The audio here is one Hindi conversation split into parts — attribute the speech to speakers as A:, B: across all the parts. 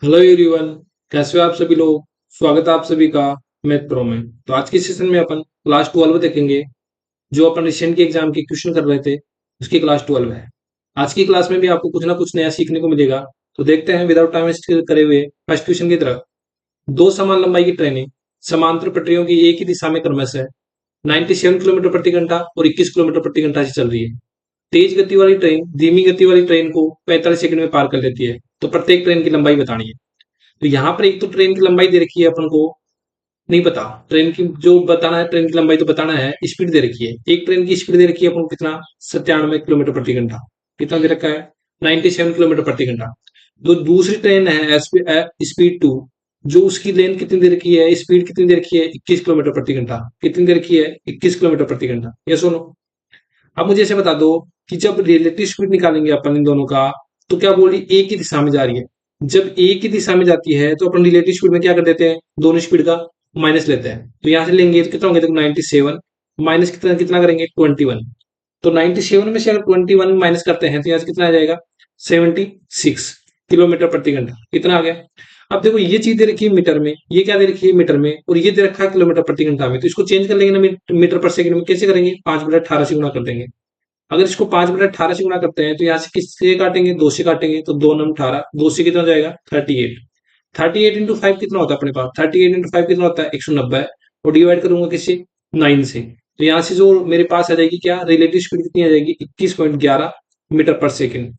A: Hello everyone. कैसे हो आप सभी लोग। स्वागत है आप सभी का मैथ प्रो में। तो आज के सेशन में अपन क्लास 12 देखेंगे। जो अपन रिसेंट के एग्जाम के क्वेश्चन कर रहे थे उसकी क्लास 12 है। आज की क्लास में भी आपको कुछ ना कुछ नया सीखने को मिलेगा। तो देखते हैं विदाउट टाइम वेस्ट करे हुए फर्स्ट क्वेश्चन की तरफ। दो समान लंबाई की ट्रेनें समांतर पटरियों की एक ही दिशा में क्रमशः 97 किलोमीटर प्रति घंटा और 21 किलोमीटर प्रति घंटा से चल रही है। तेज गति वाली ट्रेन धीमी गति वाली ट्रेन को 45 सेकंड में पार कर लेती है। तो प्रत्येक ट्रेन की लंबाई बतानी है। तो यहाँ पर एक तो ट्रेन की लंबाई दे रखी है अपन को, नहीं पता ट्रेन की जो बताना है, ट्रेन की लंबाई तो बताना है। स्पीड दे रखी है, एक ट्रेन की स्पीड दे रखी है अपन को कितना, 97 किलोमीटर प्रति घंटा। कितना दे रखा है, 97 किलोमीटर प्रति घंटा। जो दूसरी ट्रेन है स्पीड टू, जो उसकी लेंथ कितनी दे रखी है, स्पीड कितनी दे रखी है, 21 किलोमीटर प्रति घंटा। कितनी दे रखी है, 21 किलोमीटर प्रति घंटा। ये सुनो, अब मुझे ऐसे बता दो कि जब रिलेटिव स्पीड निकालेंगे अपन इन दोनों का, तो क्या बोली एक ही दिशा में जा रही है। जब एक ही दिशा में जाती है तो अपन रिलेटिव स्पीड में क्या कर देते हैं, दोनों स्पीड का माइनस लेते हैं। तो यहां से लेंगे तो कितना होंगे, देखो 97 माइनस कितना कितना करेंगे 21। तो 97 में से अगर 21 माइनस करते हैं तो यहाँ से कितना आ जाएगा, 76 किलोमीटर प्रति घंटा। कितना आ गया। अब देखो ये चीज दे रखी है मीटर में, ये क्या दे रखी है मीटर में, और ये दे रखा है किलोमीटर प्रति घंटा में। तो इसको चेंज कर लेंगे ना मीटर पर सेकंड में। कैसे करेंगे, 5/18 से गुणा कर देंगे। अगर इसको 5/18 से गुणा करते हैं तो यहाँ से किससे काटेंगे, 2 से काटेंगे। तो 2×9 = 18, 2 से कितना हो जाएगा 38। 38 इंटू 5 कितना होता है अपने पास, 38 इंटू 5 कितना होता है 190। और डिवाइड करूंगा किससे, 9 से। तो यहाँ से जो मेरे पास आ जाएगी क्या, रिलेटिव स्पीड कितनी आ जाएगी, 21.11 मीटर पर सेकेंड।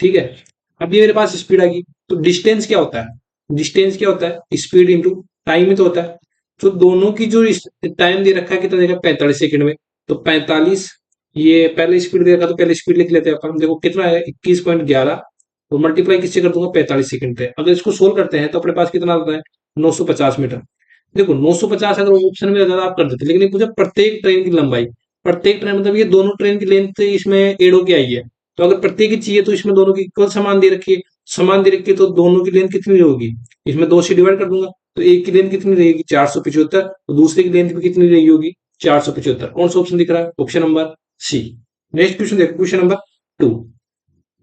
A: ठीक है। अब ये मेरे पास स्पीड आ गई। तो डिस्टेंस क्या होता है, डिस्टेंस क्या होता है, स्पीड इंटू टाइम ही तो होता है। तो दोनों की जो टाइम दे रखा है कितना देगा, 45 सेकंड में। तो 45, ये पहले स्पीड दे रखा तो पहले स्पीड लिख लेते हैं अपन। देखो कितना है 21.11, तो मल्टीप्लाई किससे कर दूंगा, 45 सेकंड पे। अगर इसको सोल्व करते हैं तो अपने पास कितना आता है, 950 मीटर। देखो 950 अगर ऑप्शन में ज्यादा आप कर देते, लेकिन पूछा प्रत्येक ट्रेन की लंबाई। प्रत्येक ट्रेन मतलब ये दोनों ट्रेन की लेंथ इसमें एड होके आई है। तो अगर प्रत्येक की चाहिए तो इसमें दोनों की इक्वल समान दे रखी है। समान दे रखी है तो दोनों की लेंथ कितनी होगी, इसमें 2 से डिवाइड कर दूंगा। तो एक की लेंथ कितनी रहेगी 475, तो दूसरे की लेंथ भी कितनी रही होगी 475। कौन सा ऑप्शन दिख रहा है, option number C. Next question देखो, क्वेश्चन नंबर 2।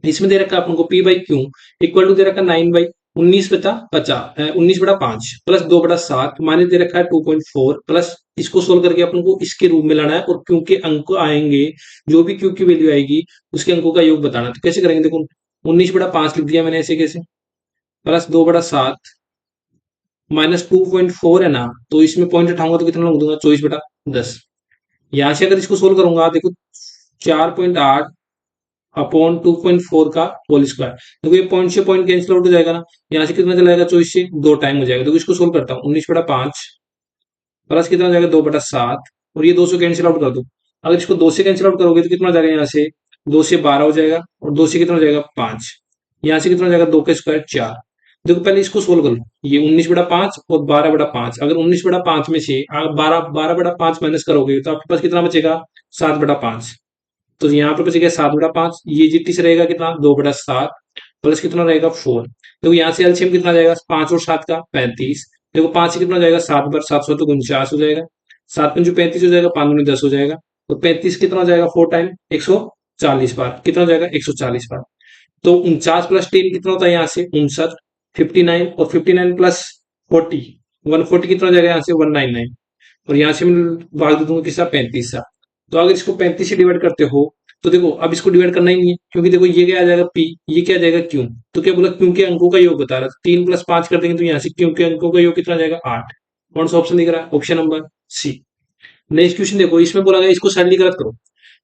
A: इसमें दे रखा है अपन को P by Q equal to दे रखा है 19/5 प्लस 2/7 माइनस दे रखा है 2.4 प्लस। इसको सोल्व करके अपन को इसके रूप में लाना है, और क्यू के अंक आएंगे, जो भी क्यू की वैल्यू आएगी उसके अंकों का योग बताना है। तो कैसे करेंगे, देखो 19/5 लिख दिया मैंने ऐसे, कैसे प्लस 2/7 माइनस 2.4 है ना, तो इसमें पॉइंट उठाऊंगा तो कितना लग दूंगा 24/10। यहां से अगर इसको सोल्व करूंगा, देखो 4.8 अपॉन 2.4 का होल स्क्वायर। देखो ये पॉइंट से पॉइंट कैंसिल आउट हो जाएगा ना, यहाँ से कितना चला जाएगा 24 से 2 टाइम हो जाएगा। तो इसको सोल्व करता हूँ, 19/5 प्लस कितना हो जाएगा 2/7, और ये 2 से कैंसिल आउट कर दो। अगर इसको 2 से कैंसिल आउट करोगे तो कितना हो जाएगा, यहाँ से 2 से 12 हो जाएगा, और 2 से कितना हो जाएगा 5। यहाँ से कितना हो जाएगा 2 का स्क्वायर 4। देखो पहले इसको सोल्व कर लो, ये 19/5 और 12/5। अगर 19/5 में से 12/5 माइनस करोगे तो आपके पास कितना बचेगा, 7/5। तो यहाँ पर बचेगा 7/5। ये जीटी से रहेगा कितना, 2/7 प्लस कितना रहेगा 4। देखो यहाँ से एलसीएम कितना जाएगा, 5 और 7 का 35। देखो 5 से कितना हो जाएगा, 7/700 तो 49 हो जाएगा। 7×5 35 हो जाएगा, 5×10 हो जाएगा। तो 35 कितना हो जाएगा 4 टाइम 140 बार। कितना हो जाएगा 140 बार। तो 49 प्लस 10 कितना होता है, यहाँ से 59, 59 और 59 प्लस 40 140 कितना हो जाएगा, यहाँ से 199। और यहाँ से मैं भाग दे दूंगा किसका, 35 सा। तो अगर इसको 35 से डिवाइड करते हो तो देखो अब इसको डिवाइड करना ही नहीं है, क्योंकि देखो ये क्या आ जाएगा पी, ये क्या आ जाएगा क्यू। तो क्या बोला, क्यू के अंकों का योग बता रहा था। 3+5 कर देंगे तो यहाँ से क्यू के अंकों का योग कितना आ जाएगा 8। कौन सा ऑप्शन दिख रहा है, option number C. Next question देखो, इसमें बोला गया इसको सरलीकृत करो।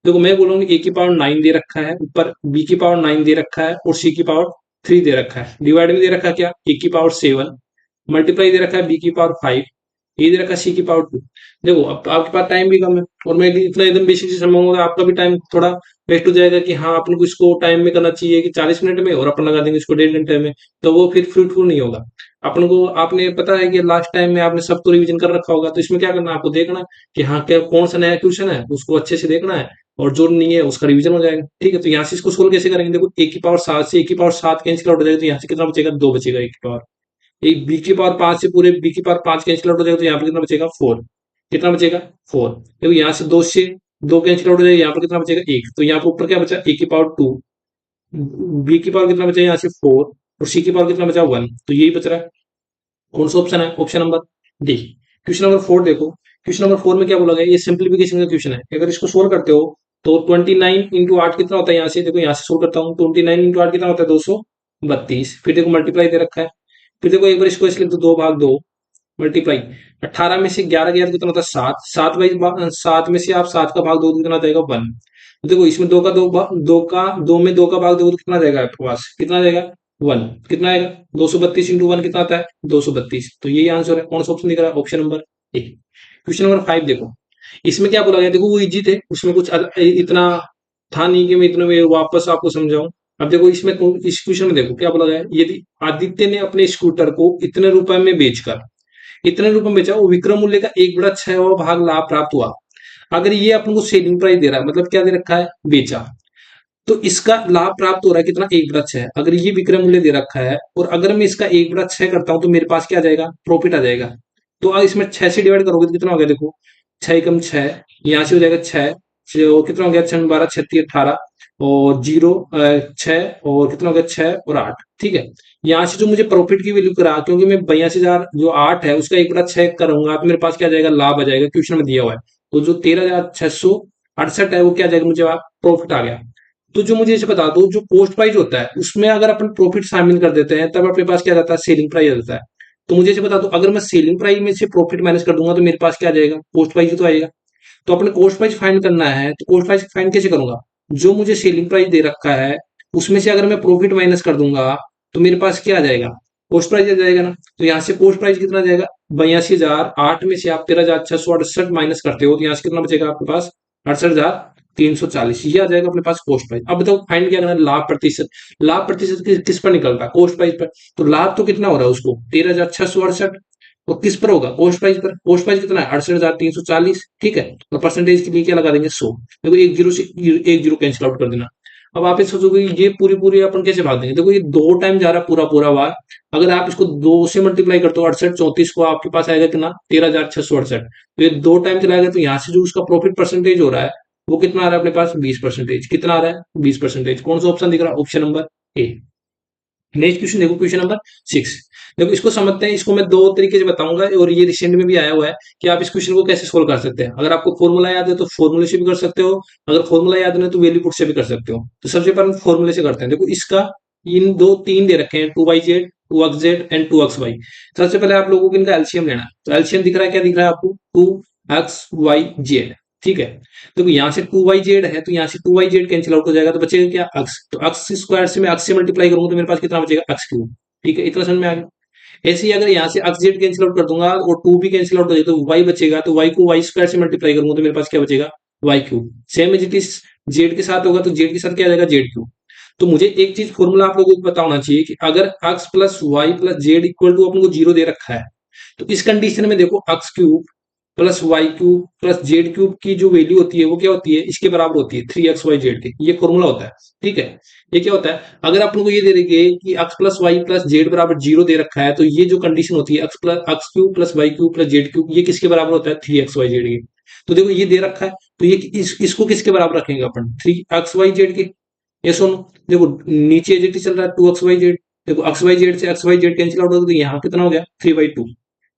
A: देखो मैं बोलूंगा ए की पावर 9 दे रखा है, ऊपर बी की पावर 9 दे रखा है, और सी की पावर 3 दे रखा है। डिवाइड में दे रखा है क्या, ए की पावर 7, मल्टीप्लाई दे रखा है बी की पावर 5, ये दे रखा है सी की पावर 2। देखो अब तो आपके पास टाइम भी कम है, और मैं इतना एकदम बेसिक से समझाऊंगा, आपका भी टाइम थोड़ा वेस्ट हो जाएगा कि हाँ अपन को इसको टाइम में करना चाहिए कि 40 मिनट में, और अपन लगा देंगे इसको 1.5 घंटे में। तो वो फिर फ्रूटफुल नहीं होगा। अपन को आपने पता है कि लास्ट टाइम में आपने सब तो रिवीजन कर रखा होगा, तो इसमें क्या करना है आपको, देखना कि हाँ क्या कौन सा नया क्वेश्चन है उसको अच्छे से देखना है, और जो नहीं है उसका रिवीजन हो जाएगा। ठीक है। तो यहाँ से इसको सोल्व कैसे करेंगे, देखो ए की पावर 7 से ए की पावर 7 कैंसिल आउट हो जाएगा, तो यहाँ से कितना बचेगा 2 बचेगा ए की पावर। एक बी की पावर 5 से पूरे बी की पावर 5 कैंसिल आउट हो जाएगा, तो यहाँ पर कितना बचेगा 4। कितना बचेगा 4। देखो यहाँ से 2 से 2 कैंसिल आउट हो जाएगा, यहाँ पर कितना बचेगा 1। तो यहाँ पर ऊपर क्या बचा, ए की पावर 2, बी की पावर कितना बचा यहाँ से 4, और सी की पावर कितना बचा 1, तो यही बच रहा है। कौन सा ऑप्शन है? Option number D. Question number 4 देखो। क्वेश्चन नंबर 4 में क्या बोला गया, ये सिंप्लीफिकेशन का क्वेश्चन है। अगर इसको सोल्व करते हो तो 29 इंटू 8 कितना होता है, यहाँ से देखो, यहाँ से सोल्व करता हूँ, 29 इंटू 8 कितना होता है 232। फिर देखो मल्टीप्लाई दे रखा है, फिर देखो एक बार इसको इसलिए तो 2/2 मल्टीप्लाई 18 में से 11 गया तो कितना होता है 7, 7 में से आप 7 का भाग दो तो कितना आ जाएगा 1। तो देखो इसमें दो में 2 का भाग दो तो कितना आ जाएगा आपके पास, कितना आ जाएगा 1, कितना आएगा 232 इंटू 1 कितना आता है 232। तो यही आंसर है। कौन सा ऑप्शन दिख रहा है? Option number A. Question number 5 देखो। इसमें क्या बोला गया, देखो वो इजी थे, उसमें कुछ इतना था नहीं कि मैं इतना में वापस आपको समझाऊं। अब देखो इसमें इस क्वेश्चन में देखो क्या बोला गया है, यदि आदित्य ने अपने स्कूटर को इतने रुपए में बेचकर, इतने रुपए में बेचा, वो विक्रम मूल्य का 1/6 भाग लाभ प्राप्त हुआ। अगर ये अपन को सेलिंग प्राइस दे रहा है, मतलब क्या दे रखा है, बेचा, तो इसका लाभ प्राप्त हो रहा है कितना 1/6। अगर ये विक्रय मूल्य दे रखा है और अगर मैं इसका 1/6 करता हूं तो मेरे पास क्या आ जाएगा, प्रॉफिट आ जाएगा। तो अब इसमें 6 से डिवाइड करोगे तो कितना हो गया, देखो 6 एकम 6, यहाँ से हो जाएगा 6, कितना हो गया 6 12 36 18 और 0 6 और कितना हो गया 6 और 8। ठीक है, यहाँ से जो मुझे प्रॉफिट की वैल्यू करा, क्योंकि मैं 82,000 जो 8 है उसका 1/6 करूंगा तो मेरे पास क्या आ जाएगा, लाभ आ जाएगा, क्वेश्चन में दिया हुआ है। तो जो 13,668 है वो क्या आ जाएगा, मुझे प्रॉफिट आ गया। तो जो मुझे इसे बता दो, जो कॉस्ट प्राइस होता है उसमें अगर अपन प्रॉफिट शामिल कर देते हैं तब अपने पास क्या जाता है, सेलिंग प्राइस आ जाता है। तो मुझे इसे बता दो, अगर मैं सेलिंग प्राइस में से प्रॉफिट माइनस कर दूंगा तो मेरे पास क्या आ जाएगा, कॉस्ट प्राइस तो आएगा। तो अपने कॉस्ट प्राइस फाइंड करना है, तो कॉस्ट प्राइस फाइंड कैसे करूंगा, जो मुझे सेलिंग प्राइस दे रखा है उसमें से अगर मैं प्रॉफिट माइनस कर दूंगा तो मेरे पास क्या आ जाएगा, कॉस्ट प्राइस आ जाएगा ना। तो यहाँ से कॉस्ट प्राइस कितना आ जाएगा, 82,008 में से आप 13,668 माइनस करते हो तो यहाँ से कितना बचेगा आपके पास, 68,340। ये आ जाएगा अपने पास कॉस्ट प्राइस। अब बताओ फाइंड क्या करना है, लाभ प्रतिशत। लाभ प्रतिशत किस पर निकलता है, कॉस्ट प्राइस पर। तो लाभ तो कितना हो रहा है उसको 13,668, और किस पर होगा, कॉस्ट प्राइस पर। कॉस्ट प्राइस कितना है 68,340। ठीक है, और परसेंटेज के लिए क्या लगा देंगे 100। देखो एक जीरो से एक जीरो कैंसिल आउट कर देना। अब आप ये सोचोगे ये पूरी पूरी अपन कैसे भाग देंगे, देखो ये 2 टाइम जा रहा है पूरा पूरा बार। अगर आप इसको 2 से मल्टीप्लाई करते हो 68 34 को, आपके पास आएगा कितना 13,668। तो ये 2 टाइम चलाएगा तो यहाँ से जो उसका प्रॉफिट परसेंटेज हो रहा है वो कितना आ रहा है अपने पास 20%। कितना आ रहा है 20%। कौन सा ऑप्शन दिख रहा है, option number A. Next question देखो, क्वेश्चन नंबर 6। देखो इसको समझते हैं, इसको मैं 2 तरीके से बताऊंगा और ये रिसेंट में भी आया हुआ है कि आप इस क्वेश्चन को कैसे सोल्व कर सकते हैं। अगर आपको फॉर्मूला याद है तो फॉर्मूले से भी कर सकते हो, अगर फॉर्मूला याद नहीं तो वैल्यू पुट से भी कर सकते हो। तो सबसे पहले फॉर्मूले से करते हैं। देखो इसका इन 2 3 दे रखे हैं, 2yz 2xz एंड 2xy। सबसे पहले आप लोगों को इनका एलसीएम लेना है। तो एलसीएम दिख रहा है, क्या दिख रहा है आपको, 2xyz। ठीक है, तो यहाँ से 2yz है तो यहाँ से 2yz कैंसिल आउट हो जाएगा तो बचेगा क्या, अक्स। तो अक्स स्क्वायर से मैं अक्स से मल्टीप्लाई करूंगा तो मेरे पास कितना बचेगा, अक्स क्यूब। ठीक है, इतना समझ में आ गया। ऐसे ही अगर यहाँ से अक्स जेड कैंसिल आउट कर दूंगा और 2 भी कैंसिल आउट कर देगा तो वाई बचेगा, तो वाई को वाई स्क्वायर से मल्टीप्लाई करूंगा तो मेरे पास क्या बचेगा, Y cube. Same as it is Z के साथ होगा तो जेड के साथ क्या आ जाएगा, जेड क्यूब। तो मुझे एक चीज फॉर्मूला आप लोगों को पता होना चाहिए कि अगर x plus Y plus z equal to अपन को 0 दे रखा है तो इस कंडीशन में देखो x cube plus Y cube plus Z cube की जो वैल्यू होती है वो क्या होती है, इसके बराबर होती है 3xyz के। ये फॉर्मूला होता है। ठीक है, ये क्या होता है, अगर अपन को ये दे देंगे कि x plus Y plus Z बराबर 0 दे रखा है तो ये जो कंडीशन होती है X cube plus Y cube plus Z cube, ये किसके बराबर होता है 3xyz के। तो देखो ये दे रखा है तो ये इसको किसके बराबर रखेंगे अपन, 3xyz के। ये सुनो, देखो नीचे एज चल रहा है 2xyz। देखो xyz से xyz कैंसिल आउट हो गया तो यहाँ कितना हो गया 3/2।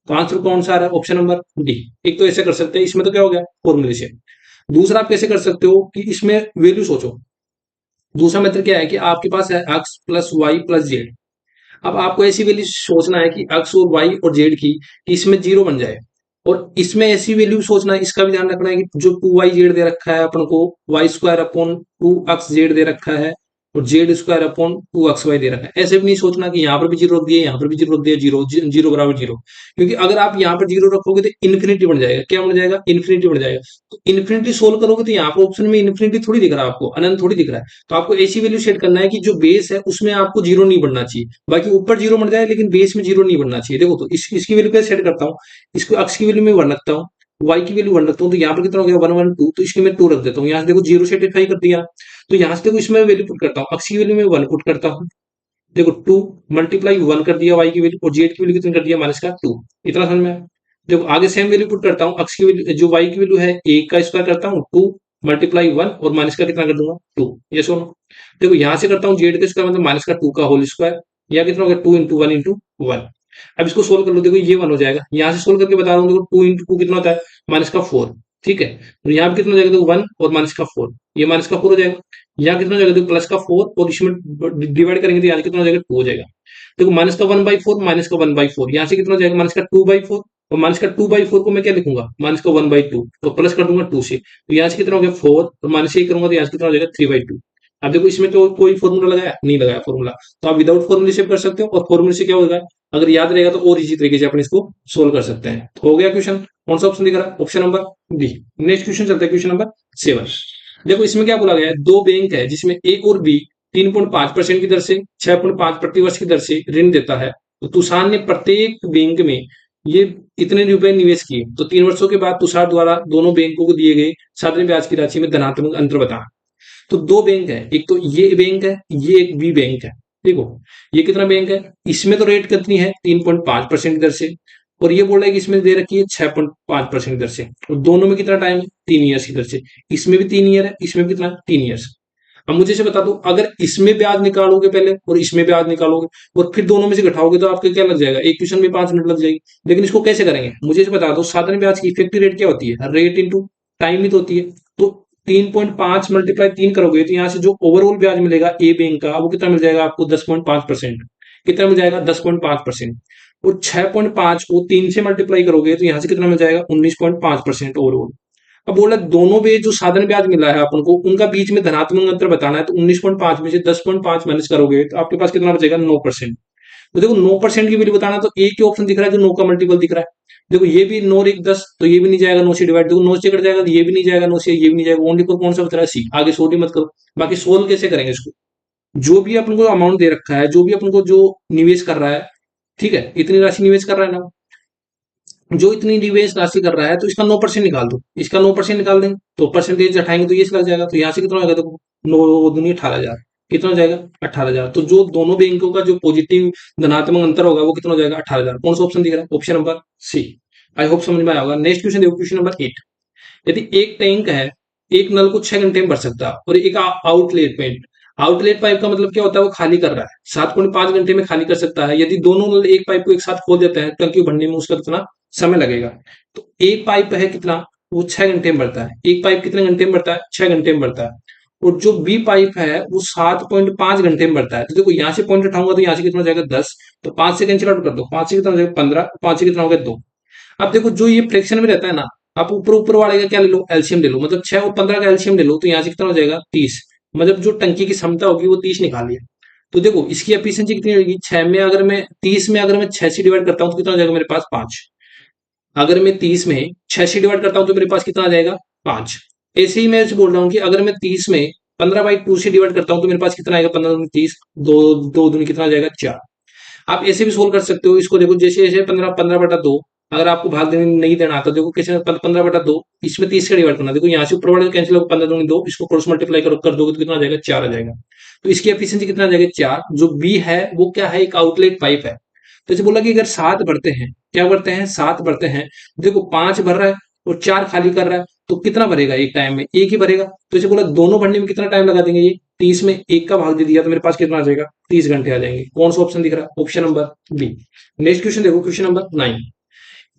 A: तो आंसर कौन सा आ रहा है, ऑप्शन नंबर डी। एक तो ऐसे कर सकते हैं, इसमें तो क्या हो गया फॉर्मूले से। दूसरा आप कैसे कर सकते हो कि इसमें वैल्यू सोचो। दूसरा मेथड क्या है कि आपके पास है X plus Y plus Z. अब आपको ऐसी वैल्यू सोचना है कि एक्स और वाई और जेड की कि इसमें 0 बन जाए, और इसमें ऐसी वैल्यू सोचना है, इसका भी ध्यान रखना है कि जो 2yz दे रखा है अपन को, वाई स्क्वायर अपॉन 2xz दे रखा है और जेड स्क्वायर अपॉन 2xy दे रखा है। ऐसे भी नहीं सोचना कि यहाँ पर भी 0 रख दिया, यहाँ पर भी 0 रख दिया, 0 0 बराबर 0। क्योंकि अगर आप यहाँ पर 0 रखोगे तो इन्फिनिटी बन जाएगा। क्या बन जाएगा, इन्फिनिटी बन जाएगा। तो इन्फिनिटी सोल्व करोगे तो यहाँ पर ऑप्शन में इन्फिनिटी थोड़ी दिख रहा है आपको, अनंत थोड़ी दिख रहा है। तो आपको ऐसी वैल्यू सेट करना है कि जो बेस है उसमें आपको 0 नहीं बनना चाहिए, बाकी ऊपर 0 बन जाए लेकिन बेस में 0 नहीं बनना चाहिए। देखो तो इसकी वैल्यू कैसे सेट करता हूँ, इसको अक्स की वैल्यू में 1 रखता हूँ, वाई की वैल्यू 1 रखता हूँ, तो यहाँ पर कितना हो गया 1 1 2, तो इसकी मैं 2 रख देता हूँ। यहाँ से देखो 0 सेटिस्फाई कर दिया, तो यहाँ से देखो इसमें वैल्यू पुट करता हूँ, अक्स की वैल्यू में 1 पुट करता हूँ। देखो 2 मल्टीप्लाई 1 कर दिया वाई की वैल्यू, और जेड की वैल्यू कितनी कर दिया माइनस का 2। इतना समझ में आया? देखो आगे सेम वैल्यू पुट करता हूँ, अक्स की वैल्यू जो वाई की वैल्यू है 1 का स्क्वायर करता हूँ 2 मल्टीप्लाई 1 और माइनस का कितना कर दूंगा 2। ये सुनो, देखो यहाँ से करता हूँ जेड का स्क्वायर मतलब माइनस का 2 का होल स्क्वायर, या कितना हो गया 2 × 1 × 1। अब इसको सोल्व कर लो, देखो ये 1 हो जाएगा, यहाँ से सोल्व करके बता रहा हूँ, देखो 2 × 2 कितना होता है -4, ठीक है। तो यहाँ पे कितना हो जाएगा, देखो 1 और -4, ये -4 हो जाएगा। यहाँ कितना हो जाएगा, देखो +4 और इसमें डिवाइड करेंगे तो यहाँ से कितना हो जाएगा 2 हो जाएगा। देखो -1/4 -1/4, यहाँ से कितना हो जाएगा -2/4, और -2/4 को मैं क्या लिखूंगा -1/2, तो प्लस कर दूंगा 2 से, तो यहाँ से कितना हो गया 4, और माइनस से करूंगा तो यहाँ से कितना हो जाएगा 3/2। अब देखो इसमें तो कोई फॉर्मूला लगाया नहीं, लगाया फॉर्मूला, तो आप विदाउट फॉर्मूले से कर सकते हो, और फॉर्मूले से क्या होगा, अगर याद रहेगा तो और इसी तरीके से अपन इसको सोल्व कर सकते हैं। तो हो गया क्वेश्चन, कौन सा ऑप्शन दिख रहा है, option number B. Next question चलता है, क्वेश्चन नंबर 7। देखो इसमें क्या बोला गया है, दो बैंक है जिसमें ए और बी 3.5% की दर से 6.5 प्रतिवर्ष की दर से ऋण देता है। तो तुषार ने प्रत्येक बैंक में ये इतने रुपए निवेश किए, तो 3 वर्षों के बाद तुषार द्वारा दोनों बैंकों को दिए गए साधारण ब्याज की राशि में धनात्मक अंतर बताना। तो दो बैंक है, एक तो ये बैंक है, ये एक बी बैंक है। देखो ये कितना बैंक है, इसमें तो रेट कितनी है 3.5% दर से, और ये बोल रहा है कि इसमें दे रखी है 6.5% दर से, और दोनों में कितना टाइम है 3 ईयर्स की दर से। इसमें भी 3 ईयर है, इसमें भी कितना 3 ईयर्स। अब मुझे से बता दो, अगर इसमें ब्याज निकालोगे पहले और इसमें ब्याज निकालोगे और फिर दोनों में से घटाओगे तो आपके क्या लग जाएगा, एक क्वेश्चन में 5 मिनट लग जाएगी। लेकिन इसको कैसे करेंगे, मुझे से बता दो, साधारण ब्याज की इफेक्टिव रेट क्या होती है, रेट इंटू टाइम ही तो होती है। तो 3.5 मल्टीप्लाई 3 करोगे तो यहाँ से जो ओवरऑल ब्याज मिलेगा ए बैंक का, वो कितना मिल जाएगा आपको 10.5%। कितना मिल जाएगा 10.5%। और 6.5 को 3 से मल्टीप्लाई करोगे तो यहाँ से कितना मिल जाएगा 19.5% ओवरऑल। अब बोला दोनों पे जो साधारण ब्याज मिला है अपन को, उनका बीच में धनात्मक अंतर बताना है, तो 19.5 में से 10.5 माइनस करोगे तो आपके पास कितना बचेगा 9%। तो देखो 9% की वैल्यू बताना, तो एक ही ऑप्शन दिख रहा है जो 9 का मल्टीपल दिख रहा है। देखो ये भी 9 और 1 10, तो ये भी नहीं जाएगा 9 से डिवाइड, देखो 9 से कट जाएगा तो ये भी नहीं जाएगा 9 से, ये भी नहीं जाएगा, ओनली पर कौन सा बच रहा है सी। आगे सोल्व मत करो। बाकी सोल्व कैसे करेंगे इसको, जो भी अपन को अमाउंट दे रखा है, जो भी अपन को जो निवेश कर रहा है, ठीक है, इतनी राशि निवेश कर रहा है ना, जो इतनी निवेश राशि कर रहा है, तो इसका 9% निकाल दो, इसका 9% निकाल देंगे तो परसेंटेज हटाएंगे तो ये लग जाएगा। तो यहाँ से कितना होगा, देखो 9 दूनी 18,000, कितना हो जाएगा 18,000। तो जो दोनों बैंकों का जो पॉजिटिव धनात्मक अंतर होगा वो कितना हो जाएगा 18,000। कौन सा ऑप्शन दिख रहा है, option number C. I hope समझ में आया होगा। नेक्स्ट क्वेश्चन देखो, क्वेश्चन नंबर 8। यदि एक टैंक है, एक नल को 6 घंटे में भर सकता है, और एक आउटलेट पाइप, आउटलेट पाइप का मतलब क्या होता है, वो खाली कर रहा है, 7.5 घंटे में खाली कर सकता है। यदि दोनों नल एक पाइप को एक साथ खोल देते हैं, टंकी भरने में उसका कितना समय लगेगा। तो एक पाइप है कितना, वो 6 घंटे में भरता है। एक पाइप कितने घंटे में भरता है, 6 घंटे में भरता है। और जो बी पाइप है वो 7.5 घंटे में भरता है। तो देखो यहाँ से पॉइंट उठाऊंगा तो यहाँ से कितना हो जाएगा 10, तो 5 से कैंसिल आउट कर दो, 5 से कितना हो जाएगा 15, 5 से कितना हो गया 2। अब देखो जो ये फ्रैक्शन में रहता है ना, आप ऊपर ऊपर वाले का क्या ले लो, एलसीएम ले लो, मतलब 6 और 15 का एलसीएम ले लो, तो यहाँ से कितना हो जाएगा 30। मतलब जो टंकी की क्षमता होगी वो 30 निकालिए। तो देखो इसकी एफिशिएंसी कितनी होगी, 6 में अगर मैं 30 में अगर मैं 6 से डिवाइड करता हूँ तो कितना हो जाएगा मेरे पास 5। अगर मैं 30 में 6 से डिवाइड करता हूँ तो मेरे पास कितना आ जाएगा 5। ऐसे ही मैं बोल रहा हूँ कि अगर मैं 30 में 15/2 से डिवाइड करता हूँ तो मेरे पास कितना आएगा, 15 दूनी 30, दो दूनी कितना आ जाएगा 4। आप ऐसे भी सोल्व कर सकते हो इसको, देखो जैसे ऐसे 15/2, अगर आपको भाग देने नहीं देना आता, देखो कैसे 15/2, इसमें 30 का डिवाइड करना, देखो यहाँ से ऊपर वाले कैंसिल होगा, 15 दूनी 2, इसको क्रॉस मल्टीप्लाई कर दोगे तो कितना आ जाएगा 4 आ जाएगा। तो इसकी एफिशिएंसी कितना आ जाएगा 4। जो बी है वो क्या है, एक आउटलेट पाइप है। तो जैसे बोला कि अगर 7 भरते हैं, क्या भरते हैं 7 भरते हैं, देखो 5 भर रहा है और 4 खाली कर रहा है, तो कितना भरेगा एक टाइम में, एक ही भरेगा। तो जैसे बोला दोनों भरने में कितना टाइम लगा देंगे, ये 30 में 1 का भाग दे दिया तो मेरे पास कितना आ जाएगा 30 घंटे आ जाएंगे। कौन सा ऑप्शन दिख रहा है, option number B. Next question देखो, क्वेश्चन नंबर 9।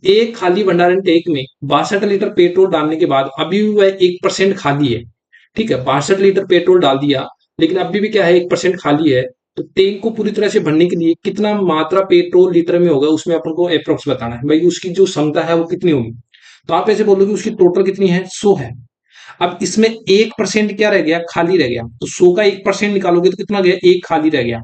A: एक खाली भंडारण टैंक में 62 लीटर पेट्रोल डालने के बाद अभी भी वह 1% खाली है, ठीक है, 62 लीटर पेट्रोल डाल दिया लेकिन अभी भी क्या है 1% खाली है। तो टैंक को पूरी तरह से भरने के लिए कितना मात्रा पेट्रोल लीटर में होगा, उसमें अपन को अप्रोक्स बताना है भाई, उसकी जो क्षमता है वो कितनी होगी। तो आप ऐसे बोलोगे उसकी टोटल कितनी है 100 है। अब इसमें 1% क्या रह गया, खाली रह गया, तो 100 का 1% निकालोगे तो कितना गया, 1 खाली रह गया।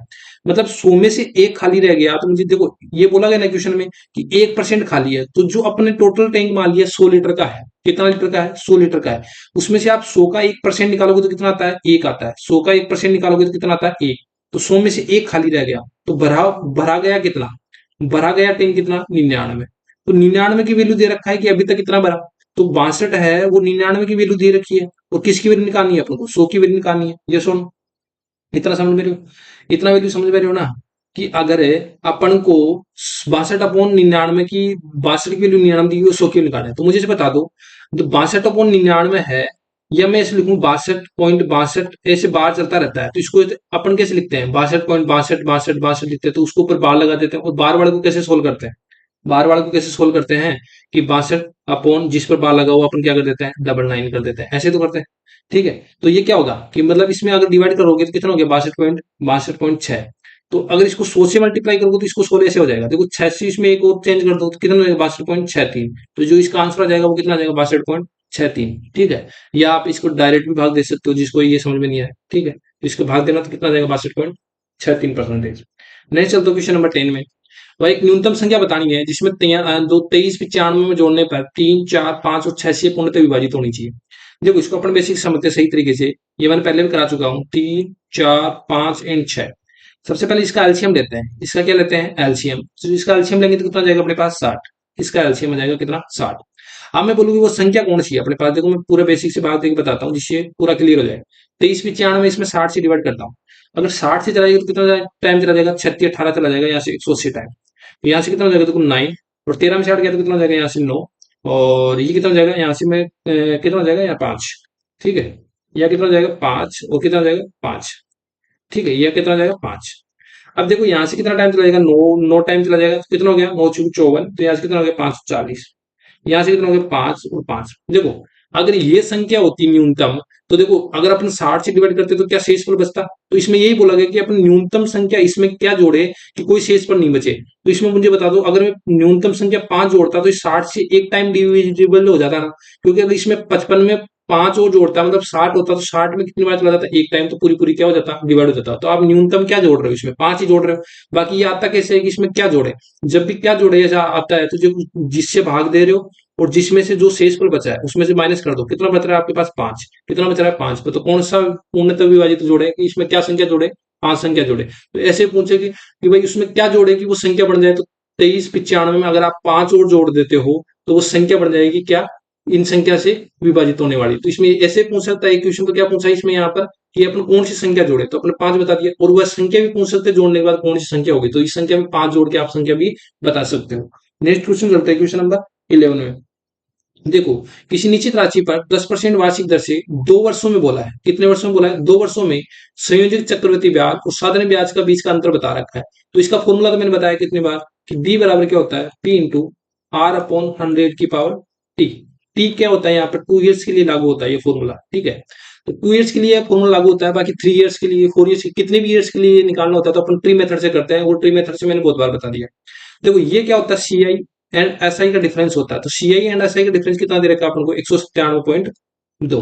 A: मतलब 100 में से 1 खाली रह गया, तो मुझे देखो ये बोला गया ना क्वेश्चन में कि 1% खाली है, तो जो अपने टोटल टैंक मान लिया 100 लीटर का है, कितना लीटर का है 100 लीटर का है, उसमें से आप 100 का 1% निकालोगे तो कितना आता है 1 आता है। 100 का 1% निकालोगे तो कितना आता है 1। तो 100 में से 1 खाली रह गया, तो भरा भरा गया कितना, भरा गया टैंक कितना 99। तो 99 की वैल्यू दे रखा है कि अभी तक कितना भरा, तो 62 है वो 99 की वैल्यू दे रखी है, और किसकी वैल्यू निकालनी है अपन को 100 की वैल्यू निकालनी है। ये सुन, इतना समझ में रहे हो, इतना वैल्यू समझ में रहे हो ना, कि अगर अपन को 62/99 की 62 की वैल्यू 99 दी हुई 100 की निकालना है, तो मुझे से बता दो जो 62/99 है या मैं ऐसे लिखूं 62.62, ऐसे बार चलता रहता है, तो इसको अपन कैसे लिखते हैं, 62.62 लिखते हैं, तो उसके ऊपर बार लगा देते हैं। और बार वाले को कैसे सोल्व करते हैं, बार वाले को कैसे सोल्व करते हैं कि 62 अपॉन जिस पर बार लगा हुआ अपन क्या कर देते हैं, 99 कर देते हैं, ऐसे तो करते हैं। ठीक है, तो ये क्या होगा कि मतलब इसमें अगर डिवाइड करोगे तो कितना हो गया, 62.6। तो अगर इसको 100 से मल्टीप्लाई करोगे तो इसको 16 ऐसे हो जाएगा। देखो 6 से इसमें एक और चेंज कर दो तो कितना हो जाएगा, 62.63। तो जो इसका आंसर आ जाएगा वो कितना आ जाएगा, 62.63। ठीक है, या आप इसको डायरेक्ट भी भाग दे सकते हो जिसको ये समझ में नहीं आया। ठीक है, तो इसको भाग देना तो कितना आ जाएगा, 62.63%। नेक्स्ट चलते क्वेश्चन नंबर 10 में। वह एक न्यूनतम संख्या बतानी है जिसमें 23 95 में जोड़ने पर 3 4 5 और 6 से पूर्णतः विभाजित होनी चाहिए। देखो इसको अपन बेसिक समझते हैं सही तरीके से, ये मैंने पहले भी करा चुका हूँ। 3 4 5 एंड 6। सबसे पहले इसका एलसीएम लेते हैं। इसका क्या लेते हैं, एलसीएम। तो इसका एलसीएम लेंगे तो कितना जाएगा अपने पास, 60। इसका एलसीएम आ जाएगा कितना, 60। अब मैं बोलूंगी वो संख्या कौन सी है अपने पास। देखो मैं पूरा बेसिक से बात करके बताता हूँ जिससे पूरा क्लियर हो जाए। 23 95 इसमें 60 से डिवाइड करता हूँ। अगर 60 से चलाएगा तो कितना टाइम चला जाएगा, 36 18 चला जाएगा, यहाँ से 180 टाइम। तो यहाँ से कितना हो जाएगा, देखो 9। और 13 में से हट गया तो कितना हो जाएगा, यहाँ से 9। और ये कितना हो जाएगा, यहाँ से मैं कितना हो जाएगा, यहाँ 5। ठीक है, यह कितना हो जाएगा, 5। और कितना हो जाएगा, 5। ठीक है, यह कितना हो जाएगा, 5। अब देखो यहाँ से कितना टाइम चला जाएगा, 9 टाइम चला जाएगा। तो कितना हो गया, 9 चौक 54। तो यहाँ से कितना हो गया, 540। यहाँ से कितना हो गया, 5 और 5। देखो अगर ये संख्या होती न्यूनतम, तो देखो अगर अपन 60 से डिवाइड करते तो क्या शेषफल बचता। तो इसमें यही बोला गया कि अपन न्यूनतम संख्या इसमें क्या जोड़े कि कोई शेषफल नहीं बचे। तो इसमें मुझे बता दो, अगर मैं न्यूनतम संख्या 5 जोड़ता तो 60 से एक टाइम डिविजिबल हो जाता ना। क्योंकि अगर इसमें 55 में 5 और जोड़ता मतलब 60 होता, तो 60 में कितनी बार चला जाता, एक टाइम। तो पूरी पूरी क्या हो जाता, डिवाइड हो जाता। तो आप न्यूनतम क्या जोड़ रहे हो, इसमें 5 ही जोड़ रहे हो। बाकी ये आता कैसे है कि इसमें क्या जोड़े, जब भी क्या जोड़े ऐसा आता है तो जो जिससे भाग दे रहे हो और जिसमें से जो शेषफल बचा है उसमें से माइनस कर दो, कितना बच रहा है आपके पास, 5। कितना बच रहा है, 5 पे। तो कौन सा पूर्णतः विभाजित जोड़े कि इसमें क्या संख्या जोड़े, 5 संख्या जोड़े। तो ऐसे पूछे कि भाई उसमें क्या जोड़े कि वो संख्या बन जाए। तो 23 95 में अगर आप 5 और जोड़ देते हो तो वो संख्या बन जाएगी क्या, इन संख्या से विभाजित होने वाली। तो इसमें ऐसे पूछ सकता है क्वेश्चन, तो क्या पूछा इसमें यहाँ पर कि अपन कौन सी संख्या जोड़े, तो अपने 5 बता दिया। और वह संख्या भी पूछ सकते हैं जोड़ने के बाद कौन सी संख्या होगी, तो इस संख्या में 5 जोड़ के आप संख्या भी बता सकते हो। नेक्स्ट क्वेश्चन करते हैं, क्वेश्चन नंबर 11 में। देखो किसी निश्चित राशि पर 10% वार्षिक दर से 2 वर्षों में बोला है, कितने वर्षों में बोला है, 2 वर्षों में संयोजित चक्रवृद्धि ब्याज और साधारण ब्याज का बीच का अंतर बता रखा है। तो इसका फॉर्मूला तो मैंने बताया कितनी बार कि बी बराबर क्या होता है, पी इंटू आर अपॉन 100 की पावर टी। टी क्या होता है यहाँ पर, 2 ईयर्स के लिए लागू होता है ये फॉर्मूला। ठीक है, तो 2 ईयर्स के लिए फॉर्मूला लागू होता है। बाकी 3 ईयर्स के लिए, 4 ईयर्स, कितने भी ईयर्स के लिए निकालना होता है तो अपन ट्री मेथड से करते हैं। और ट्री मेथड से मैंने बहुत बार बता दिया। देखो ये क्या होता है, सीआई एंड एसआई का डिफरेंस होता है। तो सीआई एंड एसआई का डिफरेंस कितना दे रखा है अपन को, 197.2।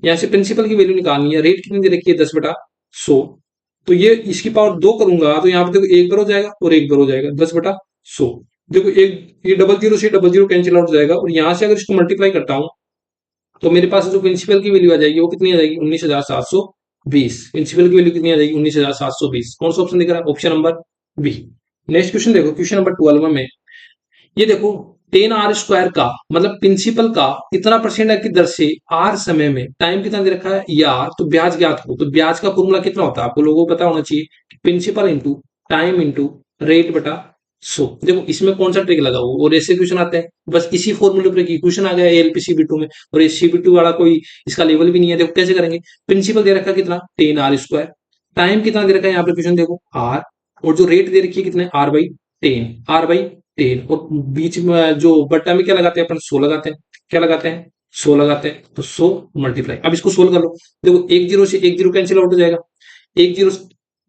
A: यहाँ से प्रिंसिपल की वैल्यू निकालनी है। रेट कितनी दे रखी है, 10/100। तो ये इसकी पावर 2 करूंगा तो यहाँ पे देखो एक बार हो जाएगा और एक बार हो जाएगा, 10/100। देखो एक ये डबल जीरो से डबल जीरो कैंसिल आउट हो जाएगा। और यहाँ से अगर इसको मल्टीप्लाई करता हूँ तो मेरे पास जो प्रिंसिपल की वैल्यू आ जाएगी वो कितनी आ जाएगी, 19,720। प्रिंसिपल की वैल्यू कितनी आ जाएगी, 19,720। कौन सा ऑप्शन दिख रहा है, option number B. Next question देखो, क्वेश्चन नंबर 12 में ये देखो 10r² का मतलब प्रिंसिपल का कितना परसेंट की दर से आर समय में टाइम कितना दे रखा है, यार तो ब्याज ज्ञात हो। तो ब्याज का फॉर्मूला कितना होता है आपको लोगों को पता होना चाहिए, principal into time into rate बटा 100। देखो इसमें कौन सा ट्रिक लगा हुआ और ऐसे क्वेश्चन आते हैं, बस इसी फॉर्मूले पर क्वेश्चन आ गया एलपी सीबी2 में। और ये सीबी2 वाला कोई इसका लेवल भी नहीं है। देखो कैसे करेंगे, प्रिंसिपल दे रखा है कितना, 10r²। टाइम कितना दे रखा है यहाँ पर क्वेश्चन देखो आर। और जो रेट दे रखी है कितने, r/10 और बीच में जो बट्टा में क्या लगाते हैं अपन, 100 लगाते हैं। क्या लगाते हैं, 100 लगाते हैं। तो 100 मल्टीप्लाई, अब इसको सोल्व कर लो। देखो एक जीरो से एक जीरो कैंसिल आउट हो जाएगा। एक जीरो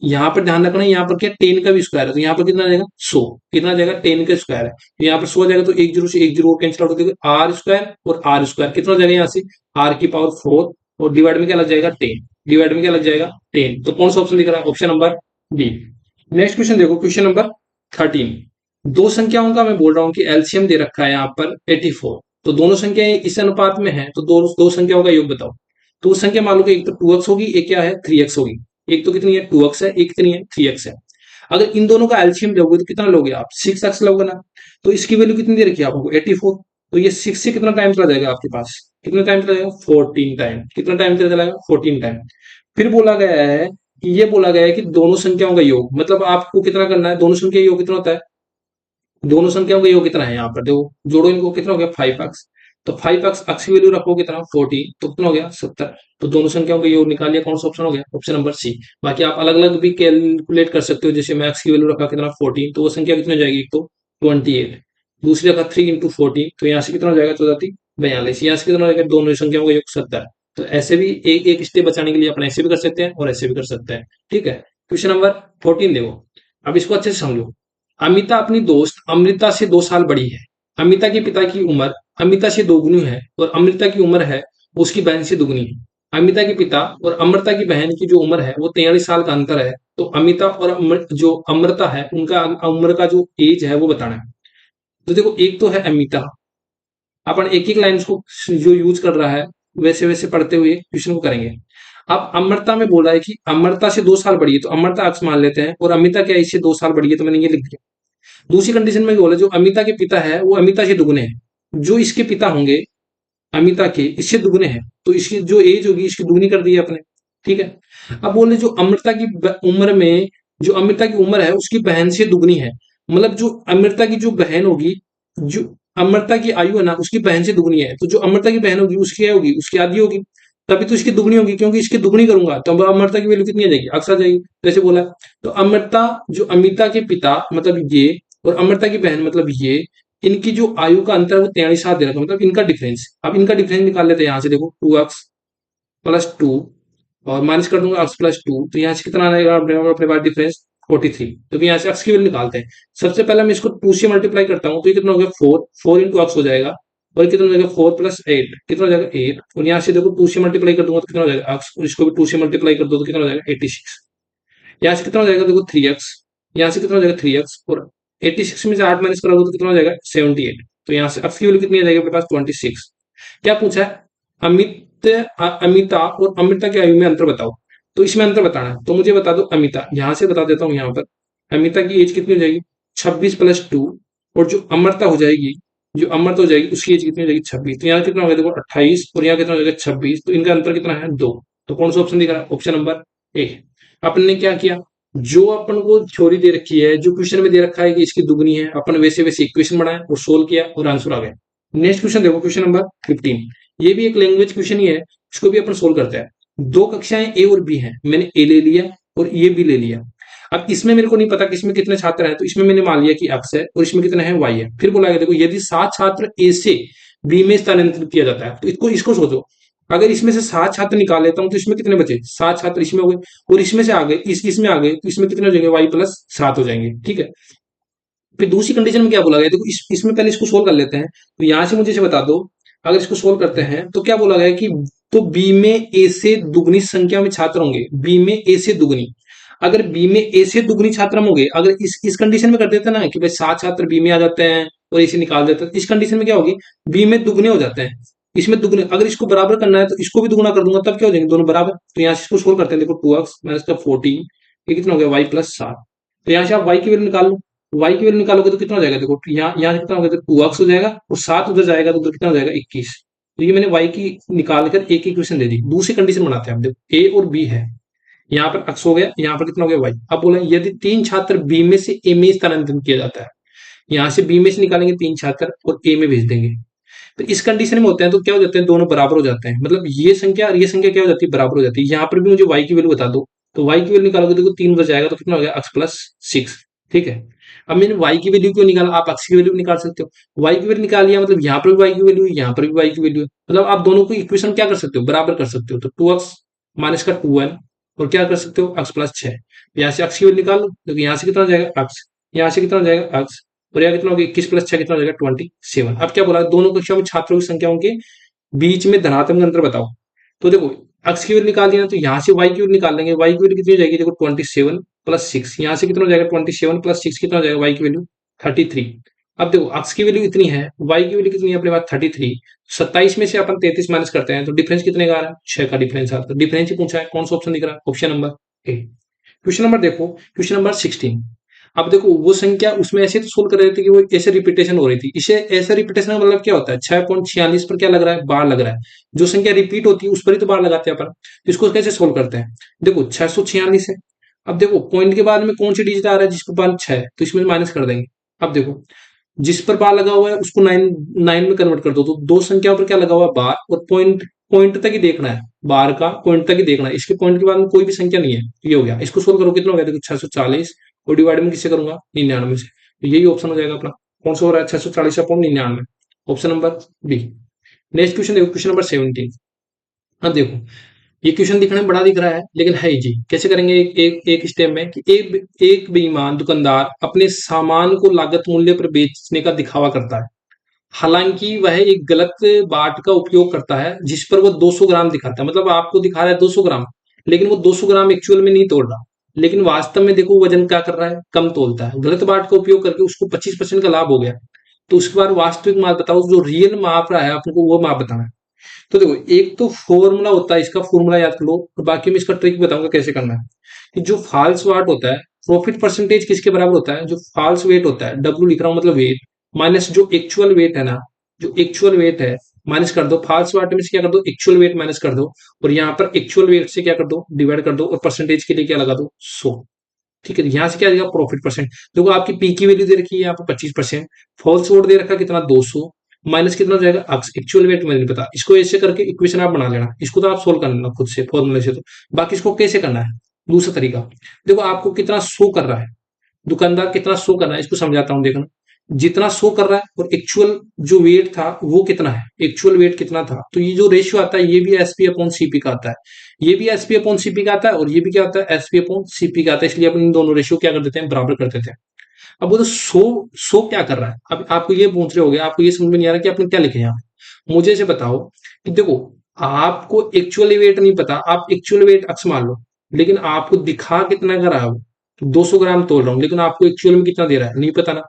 A: यहाँ पर ध्यान रखना, यहाँ पर क्या 10 का भी स्क्वायर है। तो यहाँ पर कितना आ जाएगा, 100। कितना आ जाएगा, 10 का स्क्वायर है। तो यहाँ पर 100 आ जाएगा। तो एक जीरो से एक जीरो कैंसिल आउट हो जाएगा, r² और r²। कितना हो जाएगा यहाँ से, r की पावर 4 और डिवाइड में क्या लग जाएगा, 10। डिवाइड में क्या लग जाएगा, 10। तो कौन सा ऑप्शन दिख रहा है, option number B. Next question देखो, क्वेश्चन नंबर 13। दो संख्याओं का मैं बोल रहा हूं कि एलसीएम दे रखा है यहाँ पर 84। तो दोनों संख्याएं इस अनुपात में हैं, तो दो संख्याओं का योग बताओ। तो उस संख्या मान लो कि एक तो 2x होगी, एक क्या है 3x होगी। एक तो कितनी है 2x है, एक कितनी है 3x है। अगर इन दोनों का एलसीएम लोगे तो कितना लोगे आप, 6x लोगे ना। तो इसकी वैल्यू कितनी दे रखी है आपको, 84। तो ये 6 से कितना टाइम चला जाएगा आपके पास, कितना टाइम चला जाएगा, 14 टाइम। कितना टाइम चला जाएगा, 14 टाइम। फिर बोला गया है कि ये बोला गया है कि दोनों संख्याओं का योग, मतलब आपको कितना करना है, दोनों संख्या योग कितना होता है, दोनों संख्याओं का योग कितना है यहाँ पर देखो, जोड़ो इनको, कितना हो गया 5x। तो 5 अक्स की वैल्यू रखोगे कितना 40, तो कितना हो गया 70। तो दोनों संख्याओं का योग निकाल लिया, कौन सा ऑप्शन हो गया, ऑप्शन नंबर सी। बाकी आप अलग अलग भी कैलकुलेट कर सकते हो, जैसे मैं एक्स की वैल्यू रखा कितना 14, तो वो संख्या कितनी हो जाएगी, एक तो 28, दूसरी रखा 3 इंटू 14, तो यहाँ से कितना हो जाएगा 14×3 = 42, यहाँ से कितना हो जाएगा, दोनों संख्याओं का योग 70। तो ऐसे भी एक एक स्टेप बचाने के लिए अपन ऐसे भी कर सकते हैं और ऐसे भी कर सकते हैं, ठीक है। क्वेश्चन नंबर 14 देखो, अब इसको अच्छे से समझो। अमिता अपनी दोस्त अमृता से 2 साल बड़ी है। अमिता के पिता की उम्र अमृता से दोगुनी है और अमृता की उम्र है उसकी बहन से दुगनी है। अमिता के पिता और अमृता की बहन की जो उम्र है वो 43 साल का अंतर है। तो अमिता और जो अमृता है उनका उम्र का जो एज है वो बताना है। तो देखो, एक तो है अमिता, अपन एक एक लाइन को जो यूज कर रहा है वैसे वैसे पढ़ते हुए क्वेश्चन को करेंगे। अब अमृता में बोला है कि अमृता से 2 साल बड़ी है, तो अमृता अक्स मान लेते हैं, और अमिता क्या इससे 2 साल बड़ी है, तो मैंने ये लिख दिया। दूसरी कंडीशन में बोला जो अमिता के पिता है वो अमिता से दुगने हैं, जो इसके पिता होंगे अमिता के इससे दुगने हैं, तो इसकी जो एज होगी इसकी दुगनी कर दी है अपने, ठीक है। अब बोले जो अमृता की उम्र में जो अमृता की उम्र है उसकी बहन से दुगनी है, मतलब जो अमृता की जो बहन होगी, जो अमृता की आयु है ना उसकी बहन से दुगनी है, तो जो अमृता की बहन होगी उसकी क्या होगी, उसकी आधी होगी, तभी तो इसकी दुगनी होगी, क्योंकि इसकी दुगनी करूंगा तो अमृता की वैल्यू कितनी आ जाएगी, अक्सर जाएगी, जैसे बोला। तो अमृता जो अमिता के पिता मतलब ये और अमृता की बहन मतलब ये, इनकी जो आयु का अंतर है वो 43 साल दे रखा है, मतलब इनका डिफरेंस। अब इनका डिफरेंस निकाल लेते हैं, यहाँ से देखो 2x+2 और माइनस कर दूंगा x+2, तो यहाँ से कितना आएगा अपने पास डिफरेंस 43। तो यहाँ से x की वैल्यू निकालते हैं। सबसे पहले मैं इसको 2 से मल्टीप्लाई करता हूँ, तो ये कितना हो गया 4 इंटू x हो जाएगा, और कितना हो जाएगा 4+8, कितना हो जाएगा 8, और यहाँ से देखो 2 से मल्टीप्लाई कर दूंगा तो कितना हो जाएगा x, और इसको भी 2 से मल्टीप्लाई कर दो तो कितना हो जाएगा 86। यहाँ से कितना हो जाएगा देखो 3x, यहाँ से कितना हो जाएगा 3x, और 86 में से 8 माइनस करोगे तो कितना हो जाएगा 78। तो यहाँ से x की वैल्यू कितनी आ जाएगी अपने पास 26। क्या पूछा है, अमिता और अमृता की आयु में अंतर बताओ, तो इसमें अंतर बताना है, तो मुझे बता दो अमिता, यहां से बता देता हूं, यहाँ पर अमिता की एज कितनी हो जाएगी 26+2, और जो अमृता हो जाएगी, जो अमृता हो जाएगी उसकी एज कितनी हो जाएगी 26, तो यहाँ कितना हो गया देखो 28, और यहाँ कितना हो जाएगा 26, तो इनका अंतर कितना है 2। तो कौन सा ऑप्शन दिख रहा है, ऑप्शन नंबर ए। अपन ने क्या किया, जो अपन को थ्योरी दे रखी है, जो क्वेश्चन में दे रखा है कि इसकी दुगनी है, अपन वैसे वैसे इक्वेशन बनाया और सोल्व किया और आंसर आ गया। नेक्स्ट क्वेश्चन देखो, क्वेश्चन नंबर 15, ये भी एक लैंग्वेज क्वेश्चन ही है, इसको भी अपन सोल्व करते हैं। दो कक्षाएं ए और बी हैं, मैंने ए ले लिया और ये भी ले लिया। अब इसमें मेरे को नहीं पता कि इसमें कितने छात्र हैं, तो इसमें मैंने मान लिया कि एक्स है और इसमें कितना है वाई है। फिर बोला गया देखो, यदि 7 छात्र ए से बी में स्थानांतरित किया जाता है, तो इसको इसको सोचो, अगर इसमें से 7 छात्र निकाल लेता हूं तो इसमें कितने बचे, 7 छात्र इसमें हो गए, और इसमें से आ गए इसमें आ गए, तो इसमें कितने हो जाएंगे y+7 हो जाएंगे, ठीक है। फिर दूसरी कंडीशन में क्या बोला गया देखो, इसमें पहले इसको सोल्व कर लेते हैं, तो यहां से मुझे इसे बता दो, अगर इसको सोल्व करते हैं तो क्या बोला गया कि तो बी में ए से दुगनी संख्या में छात्र होंगे, बी में ए से दुगनी, अगर बी में ए से दुगनी छात्र होंगे, अगर इस कंडीशन में कर देते ना कि भाई 7 छात्र बी में आ जाते हैं और इसे निकाल देते हैं, इस कंडीशन में क्या होगी, बी में दुगने हो जाते हैं, इसमें दुगने, अगर इसको बराबर करना है तो इसको भी दुगना कर दूंगा, तब क्या हो जाएंगे दोनों बराबर। तो यहाँ से इसको सोल्व करते हैं, देखो 2x-14, ये कितना हो गया y+7, तो यहाँ से आप y की वैल्यू निकाल लो, y की वैल्यू निकालोगे तो कितना हो जाएगा देखो, यहाँ यहाँ कितना हो गया, 2x हो जाएगा और 7 उधर जाएगा तो उधर कितना हो जाएगा 21। तो ये मैंने y की निकाल कर एक इक्वेशन दे दी। दूसरी कंडीशन बनाते हैं, आप देखो a और b है, यहाँ पर x हो गया, यहाँ पर कितना हो गया y। अब बोला यदि 3 छात्र b में से a में स्थानांतरित किया जाता है, यहाँ से b में से निकालेंगे 3 छात्र और a में भेज देंगे, तो इस कंडीशन में होते हैं तो क्या हो जाते हैं, दोनों बराबर हो जाते हैं, मतलब ये संख्या और ये संख्या क्या हो जाती है, बराबर हो जाती है। यहाँ पर भी मुझे y की वैल्यू बता दो, तो y की वैल्यू निकालोगे देखो 3 उधर जाएगा तो कितना हो गया x+6, ठीक है। अब मैंने y की वैल्यू क्यों निकाला, आप x की वैल्यू भी निकाल सकते हो, y की वैल्यू निकाल लिया मतलब यहाँ पर भी y की वैल्यू है, यहाँ पर भी y की वैल्यू है, मतलब आप दोनों को इक्वेशन क्या कर सकते हो, बराबर कर सकते हो। तो 2x माइनस का 2n, और क्या कर सकते हो x+6, यहाँ से x की वैल्यू निकाल लो, तो यहाँ से कितना हो जाएगा x, यहाँ से कितना हो जाएगा x, और यहाँ कितना हो गया 21+6 कितना हो जाएगा 27। अब क्या बोला, दोनों कक्षाओं में छात्रों की संख्याओं के बीच में धनात्मक अंतर बताओ। तो देखो x की वैल्यू निकाल दिया, तो यहाँ से y की वैल्यू निकाल लेंगे, y की वैल्यू कितनी हो जाएगी देखो 27+6, यहाँ से कितना हो जाएगा 27+6 कितना हो जाएगा y की वैल्यू 33। अब देखो x की वैल्यू इतनी है, y की वैल्यू कितनी है अपने पास 33, 27 में से अपन 33 माइनस करते हैं तो डिफरेंस कितने का आ रहा है, 6 का डिफरेंस आ रहा है। तो डिफरेंस ही पूछा है, कौन सा ऑप्शन दिख रहा है, option number A. Question number देखो, क्वेश्चन नंबर 16। अब देखो वो संख्या उसमें ऐसे तो सोल्व कर रहे थे कि वो ऐसे रिपीटेशन हो रही थी, इसे ऐसे रिपीटेशन का मतलब क्या होता है, 6.46 पर क्या लग रहा है, बार लग रहा है, जो संख्या रिपीट होती है उस पर ही तो बार लगाते हैं अपन। तो इसको कैसे सोल्व करते हैं, देखो 646 है, अब देखो पॉइंट के बाद में कौन सी डिजिट आ रहा है जिसके बाद 6 है, तो इसमें माइनस कर देंगे। अब देखो जिस पर बार लगा हुआ है उसको 9 में कन्वर्ट कर दो। तो दो संख्याओं पर क्या लगा हुआ है, बार, और पॉइंट पॉइंट तक ही देखना है, बार का पॉइंट तक ही देखना है, इसके पॉइंट के बाद में कोई भी संख्या नहीं है। ये हो गया, इसको सोल्व करो कितना हो गया, देखो 640, और डिवाइड में किससे करूंगा, 99 से। तो यही ऑप्शन हो जाएगा अपना, कौन सा हो रहा है, 640/99, option number B. Next question देखो, क्वेश्चन नंबर 17। अब देखो ये क्वेश्चन दिखने में बड़ा दिख रहा है लेकिन है इजी। कैसे करेंगे, एक स्टेप में कि एक बेईमान दुकानदार अपने सामान को लागत मूल्य पर बेचने का दिखावा करता है, हालांकि वह एक गलत बाट का उपयोग करता है जिस पर वो 200 ग्राम दिखाता है। मतलब आपको दिखा रहा है 200 ग्राम, लेकिन वो 200 ग्राम एक्चुअल में नहीं तोड़ रहा, लेकिन वास्तव में देखो वजन क्या कर रहा है, कम तोलता है। गलत बाट का उपयोग करके उसको 25% का लाभ हो गया। तो उसके बाद वास्तविक माप बताओ, जो रियल माप रहा है आपको वो माप बताना है। तो देखो एक तो फॉर्मूला होता है, इसका फॉर्मूला याद कर लो, और बाकी मैं इसका ट्रिक बताऊंगा कैसे करना है। कि जो फॉल्स वाट होता है, प्रॉफिट परसेंटेज किसके बराबर होता है, जो फॉल्स वेट होता है, डब्ल्यू लिख रहा हूं मतलब वेट, माइनस जो एक्चुअल वेट है ना, जो एक्चुअल वेट है माइनस कर दो, फॉल्स वाट में से क्या कर दो, एक्चुअल वेट माइनस कर दो, और यहाँ पर एक्चुअल वेट से क्या कर दो, डिवाइड कर दो, और परसेंटेज के लिए क्या लगा दो, 100। ठीक है, यहाँ से क्या देगा, प्रॉफिट परसेंट। देखो आपकी पी की वैल्यू दे रखी है यहाँ पर 25%, फॉल्स वोट दे रखा कितना, 200, माइनस कितना हो जाएगा, एक्चुअल वेट मुझे नहीं पता। इसको ऐसे करके इक्वेशन आप बना लेना, इसको तो आप सोल्व कर लेना खुद से फॉर्मूले से। तो बाकी इसको कैसे करना है, दूसरा तरीका, देखो आपको कितना शो कर रहा है, दुकानदार कितना शो कर रहा है, इसको समझाता हूँ, देखना। जितना शो कर रहा है और एक्चुअल जो वेट था वो कितना है, एक्चुअल वेट कितना था, तो ये जो रेशियो आता है ये भी एसपी अपॉन सीपी का आता है, ये भी एसपी अपॉन सीपी का आता है, और ये भी क्या आता है, एसपी अपॉन सीपी का आता है। इसलिए अपन इन दोनों रेशियो क्या कर देते हैं, बराबर कर देते हैं। अब वो तो शो क्या कर रहा है, अब आपको ये पूछ रहे होगे, आपको ये समझ में नहीं आ रहा कि आपने क्या लिखे यहाँ। मुझे से बताओ कि देखो आपको एक्चुअल वेट नहीं पता, आप एक्चुअल वेट अक्स मान लो, लेकिन आपको दिखा कितना का रहा है वो, 200 ग्राम तोल रहा हूँ, लेकिन आपको एक्चुअल में कितना दे रहा है नहीं पता ना,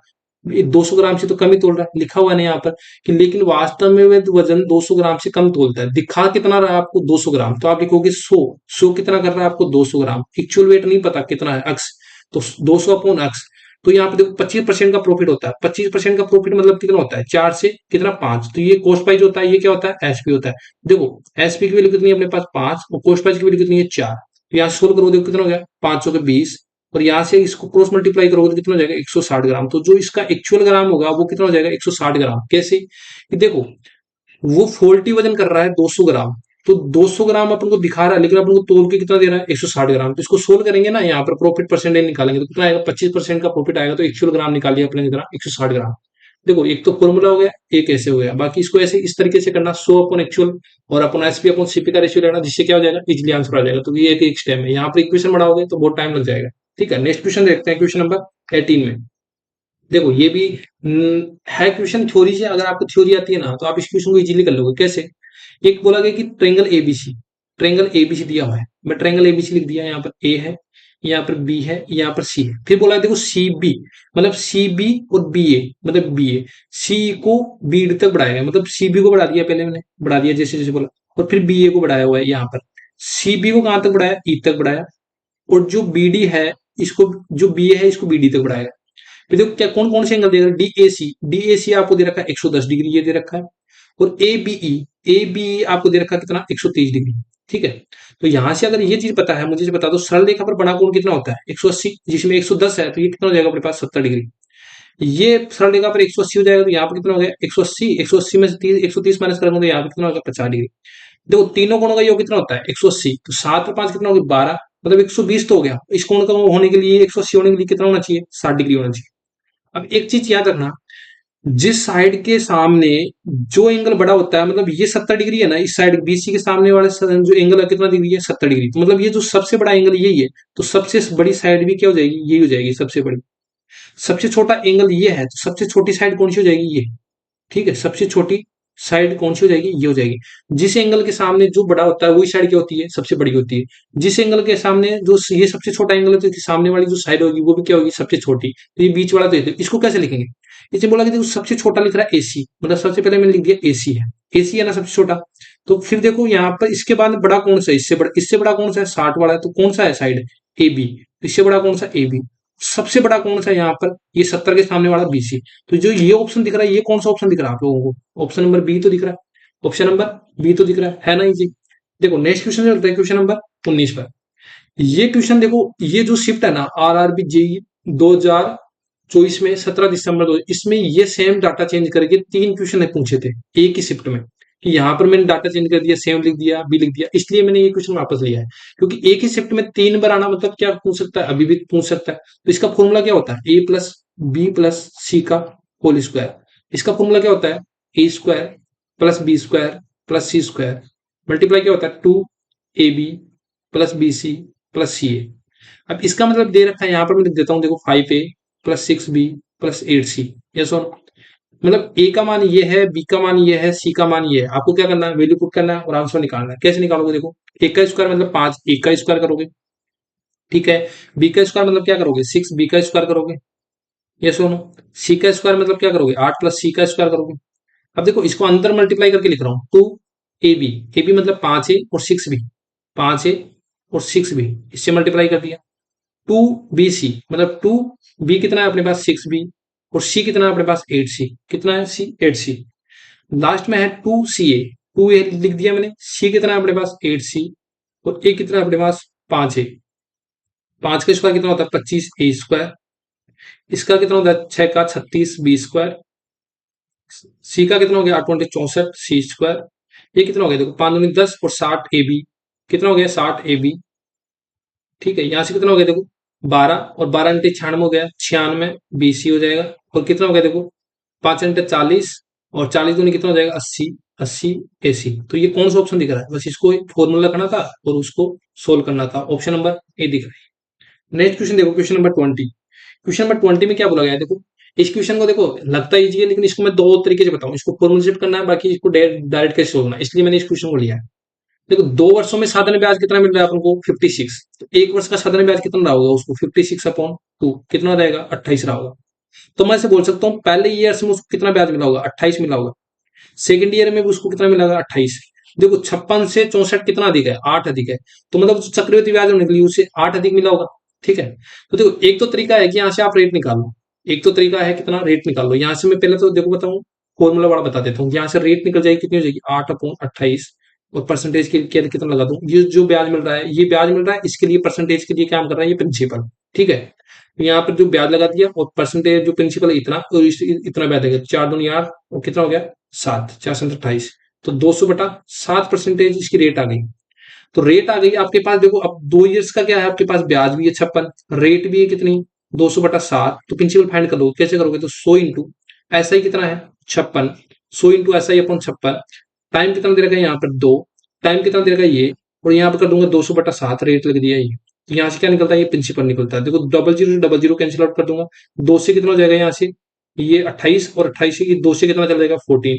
A: ये 200 ग्राम से तो कम ही तोल रहा है, लिखा हुआ नहीं यहाँ पर कि, लेकिन वास्तव में वह वजन 200 ग्राम से कम तोलता है। दिखा कितना रहा है आपको, 200 ग्राम, तो आप लिखोगे 100 कितना कर रहा है आपको, 200 ग्राम, एक्चुअल वेट नहीं पता कितना है, अक्स, तो 200 अपॉन अक्स। तो यहाँ पे देखो 25% का प्रॉफिट होता है, 25% का प्रॉफिट मतलब कितना होता है, 4 से कितना 5, तो ये कॉस्ट प्राइस होता है, ये क्या होता है, एसपी होता है। देखो एसपी की वैल्यू कितनी है अपने पास 5, और कॉस्ट प्राइस की वैल्यू कितनी है 4, तो यहाँ सोल्व करो, देखो कितना हो गया, 500 के 20, और यहाँ से इसको क्रॉस मल्टीप्लाई करोगे तो कितना हो जाएगा, 160 ग्राम। तो जो इसका एक्चुअल ग्राम होगा वो कितना हो जाएगा, 160 ग्राम। कैसे, कि देखो वो फॉल्टी वजन कर रहा है 200 ग्राम, तो 200 ग्राम अपन को दिखा रहा है, लेकिन अपन को तोल के कितना दे रहा है, 160 ग्राम। तो इसको सोल्व करेंगे ना, यहाँ पर प्रॉफिट परसेंटेज निकालेंगे तो कितना आएगा, 25% का प्रॉफिट आएगा, तो एक्चुअल ग्राम निकालिए अपने कितना, 160 ग्राम। देखो एक तो फॉर्मूला हो गया, एक ऐसे हो गया, बाकी इसको ऐसे इस तरीके से करना, 100 अपॉन एक्चुअल और अपन एसपी अपॉन सीपी का रेशियो लेना, जिससे क्या हो जाएगा, इजिली आंसर आ जाएगा। तो ये एक स्टेप है, यहाँ पर इक्वेशन बढ़ाओगे तो बहुत टाइम लग जाएगा। ठीक है, नेक्स्ट क्वेश्चन देखते हैं, क्वेश्चन नंबर 18 में। देखो ये भी है क्वेश्चन थ्योरी से, अगर आपको थ्योरी आती है ना तो आप इस क्वेश्चन को इजीली कर लोगे। कैसे, एक बोला गया कि ट्रेंगल एबीसी दिया हुआ है, मैं ट्रेंगल एबीसी लिख दिया, यहाँ पर ए है, यहाँ पर बी है, यहाँ पर सी है। फिर बोला देखो सी बी, मतलब सी बी और बी ए, मतलब बी ए सी को बी डी तक बढ़ाएगा, मतलब सी बी को बढ़ा दिया, पहले मैंने बढ़ा दिया जैसे जैसे बोला, और फिर बी ए को बढ़ाया हुआ है, यहाँ पर सी बी को कहाँ तक बढ़ाया, ई तक बढ़ाया, और जो बी डी है इसको, जो बी ए है इसको बी डी तक बढ़ाएगा। फिर देखो क्या कौन कौन से एंगल देगा, डी ए सी आपको दे रखा है 110 डिग्री, ये दे रखा है, और ए बी आपको दे रखा है कितना, 130 डिग्री। ठीक है, तो यहां से अगर ये चीज पता है, मुझे बता दो सरल रेखा पर बड़ा कोण कितना होता है, 180, जिसमें 110 है तो ये कितना हो जाएगा अपने पास, 70 डिग्री। ये सरल रेखा पर 180 हो जाएगा, तो यहाँ पर कितना हो गया, 180 में से 130 माइनस करेंगे तो यहाँ पे कितना होगा, 50 डिग्री। देखो तीनों कोणों का योग कितना होता है, 180, तो 7 और 5 कितना होगा, 12, मतलब 120 तो हो गया। इस कोण का होने के लिए, 180 होने के लिए कितना होना चाहिए, 60 डिग्री होना चाहिए। अब एक चीज याद रखना, जिस साइड के सामने जो एंगल बड़ा होता है, मतलब ये 70 डिग्री है ना, इस साइड बीसी के सामने वाले जो एंगल है कितना डिग्री है, 70 डिग्री, तो मतलब ये जो सबसे बड़ा एंगल यही है, तो सबसे बड़ी साइड भी क्या हो जाएगी, यही हो जाएगी सबसे बड़ी। सबसे छोटा एंगल ये है, तो सबसे छोटी साइड कौन सी हो जाएगी, ये। ठीक है, सबसे छोटी साइड कौन सी हो जाएगी, ये हो जाएगी। जिस एंगल के सामने जो बड़ा होता है वही साइड क्या होती है, सबसे बड़ी होती है। जिस एंगल के सामने जो ये सबसे छोटा एंगल है, तो सामने वाली जो साइड होगी वो भी क्या होगी, सबसे छोटी। तो ये बीच वाला तो ये, इसको कैसे लिखेंगे, इसे बोला कि देखो सबसे छोटा लिख रहा है एसी, मतलब सबसे पहले मैंने लिख दिया एसी है, एसी है ना सबसे छोटा। तो फिर देखो यहाँ पर इसके बाद बड़ा कौन सा है, इससे बड़ा कौन सा है, 60 वाला है, तो कौन सा है साइड, ए बी। इससे बड़ा कौन सा, ए बी। सबसे बड़ा कौन सा है यहाँ पर, ये 70 के सामने वाला बीसी। तो जो ये ऑप्शन दिख रहा है, ये कौन सा ऑप्शन दिख रहा है आप लोगों को, ऑप्शन नंबर बी तो दिख रहा है, ऑप्शन नंबर बी तो दिख रहा है ना इजी। देखो नेक्स्ट क्वेश्चन चलता है, क्वेश्चन नंबर 19 पर। ये क्वेश्चन देखो, ये जो शिफ्ट है ना, आरआरबी जेई 2000 24 में 17 दिसंबर 2000, इसमें ये सेम डाटा चेंज करके 3 क्वेश्चन पूछे थे एक ही शिफ्ट में, कि यहाँ पर मैंने डाटा चेंज कर दिया, सेम लिख दिया, बी लिख दिया, इसलिए मैंने ये क्वेश्चन वापस लिया है। क्योंकि एक ही शिफ्ट में 3 बार आना मतलब क्या पूछ सकता है, अभी भी पूछ सकता है। तो इसका फॉर्मूला क्या होता है, A plus B plus C का होल स्क्वायर। इसका फॉर्मूला क्या होता है, A square plus B square plus C square multiply क्या होता है 2ab plus B C plus C A. अब इसका मतलब दे रखा है यहाँ पर, मैं लिख देता हूँ, देखो 5a plus 6b plus 8c। Yes और मतलब ए का मान ये है, बी का मान ये है, सी का मान ये है। आपको क्या करना है, वैल्यू पुट करना है और आंसर निकालना है। कैसे निकालोगे, देखो ए का स्क्वायर मतलब 5, ए का स्क्वायर करोगे, ठीक है। बी का स्क्वायर मतलब क्या करोगे, 6, बी का स्क्वायर करोगे। ये सुनो, सी का स्क्वायर मतलब क्या करोगे, 8 प्लस सी का स्क्वायर करोगे। अब देखो इसको अंदर मल्टीप्लाई करके लिख रहा हूँ, 2ab, ए बी मतलब 5a और 6b, 5a और 6b, इससे मल्टीप्लाई कर दिया। 2bc मतलब 2b कितना है अपने पास 6b, और c कितना है अपने पास 8c, कितना है c 8c। लास्ट में है 2ca, 2a लिख दिया मैंने, c कितना है अपने पास 8c, और a कितना है अपने पास 5a। 5 का स्क्वायर कितना होता है 25 a स्क्वायर, इसका कितना होता है 6 का 36 b स्क्वायर, सी का कितना हो गया 8 64 सी स्क्वायर। ये कितना हो गया देखो 5 दूनी 10 और 60 ए बी, कितना हो गया 60 ए बी, ठीक है। यहाँ से कितना हो गया देखो 12, और 12 इंटे 96 हो गया 96 बी सी हो जाएगा। और कितना हो गया देखो 5 इंटे 40, और 40 दूनी कितना हो जाएगा 80, 80 ए सी। तो ये कौन सा ऑप्शन दिख रहा है, बस इसको फॉर्मूला करना था और उसको सोल्व करना था। ऑप्शन नंबर ए दिख रहा है। नेक्स्ट क्वेश्चन देखो, क्वेश्चन नंबर 20। क्वेश्चन नंबर 20 में क्या बोला गया है, देखो इस क्वेश्चन को देखो लगता इजी है, लेकिन इसको मैं दो तरीके से बताऊं, इसको फॉर्मुलेट करना है, बाकी इसको डायरेक्ट कैसे सोल्व करना है, इसलिए मैंने इस क्वेश्चन को लिया है। देखो 2 वर्षों में साधारण ब्याज कितना मिल रहा है अपन को 56, तो 1 वर्ष का साधारण ब्याज कितना रहा होगा उसको 56/2 कितना रहेगा 28 रहा होगा। तो मैं ऐसे बोल सकता हूँ पहले ईयर में उसको कितना ब्याज मिला होगा 28 मिला होगा, सेकंड ईयर में भी उसको कितना मिला 28। देखो 56 से 64 कितना अधिक है 8 अधिक है, तो मतलब चक्रवृद्धि ब्याज निकली उसे 8 अधिक मिला होगा, ठीक है। तो देखो एक तो तरीका है कि यहाँ से आप रेट निकाल लो, एक तो तरीका है कितना रेट निकाल लो। यहाँ से मैं पहले तो देखो बताऊँ फॉर्मूला वाला बता देता हूँ। यहाँ से रेट निकल जाएगी कितनी हो जाएगी 8/28, और परसेंटेज के लिए कितना लगा दूं, ये जो ब्याज मिल रहा है ये ब्याज मिल रहा है, इसके लिए परसेंटेज के लिए काम कर रहा है ये प्रिंसिपल, ठीक है। तो यहाँ पर जो ब्याज लगा दिया और परसेंटेज जो प्रिंसिपल है इतना, और इतना ब्याज देगा 4 दूनी 8, और कितना हो गया 7, 4/28, तो 200/7% इसकी रेट आ गई। तो रेट आ गई आपके पास, देखो अब 2 ईयर्स का क्या है आपके पास, ब्याज भी है 56, रेट भी है कितनी 200/7, तो प्रिंसिपल फाइंड कर दो। कैसे करोगे, तो 100 इंटू ऐसा ही कितना है 56, 100 इंटू ऐसा ही अपन 56, टाइम कितना दे रखा है यहाँ पर 2, टाइम कितना दे रखा है ये, और यहाँ पर कर दूंगा 200/7 रेट लग दिया ये। तो यहाँ से क्या निकलता है, ये प्रिंसिपल निकलता है। देखो 00 से 00 कैंसिल आउट कर दूंगा, 2 से कितना हो जाएगा यहाँ से ये 28, और 28 से 2 से कितना चल जाएगा 14,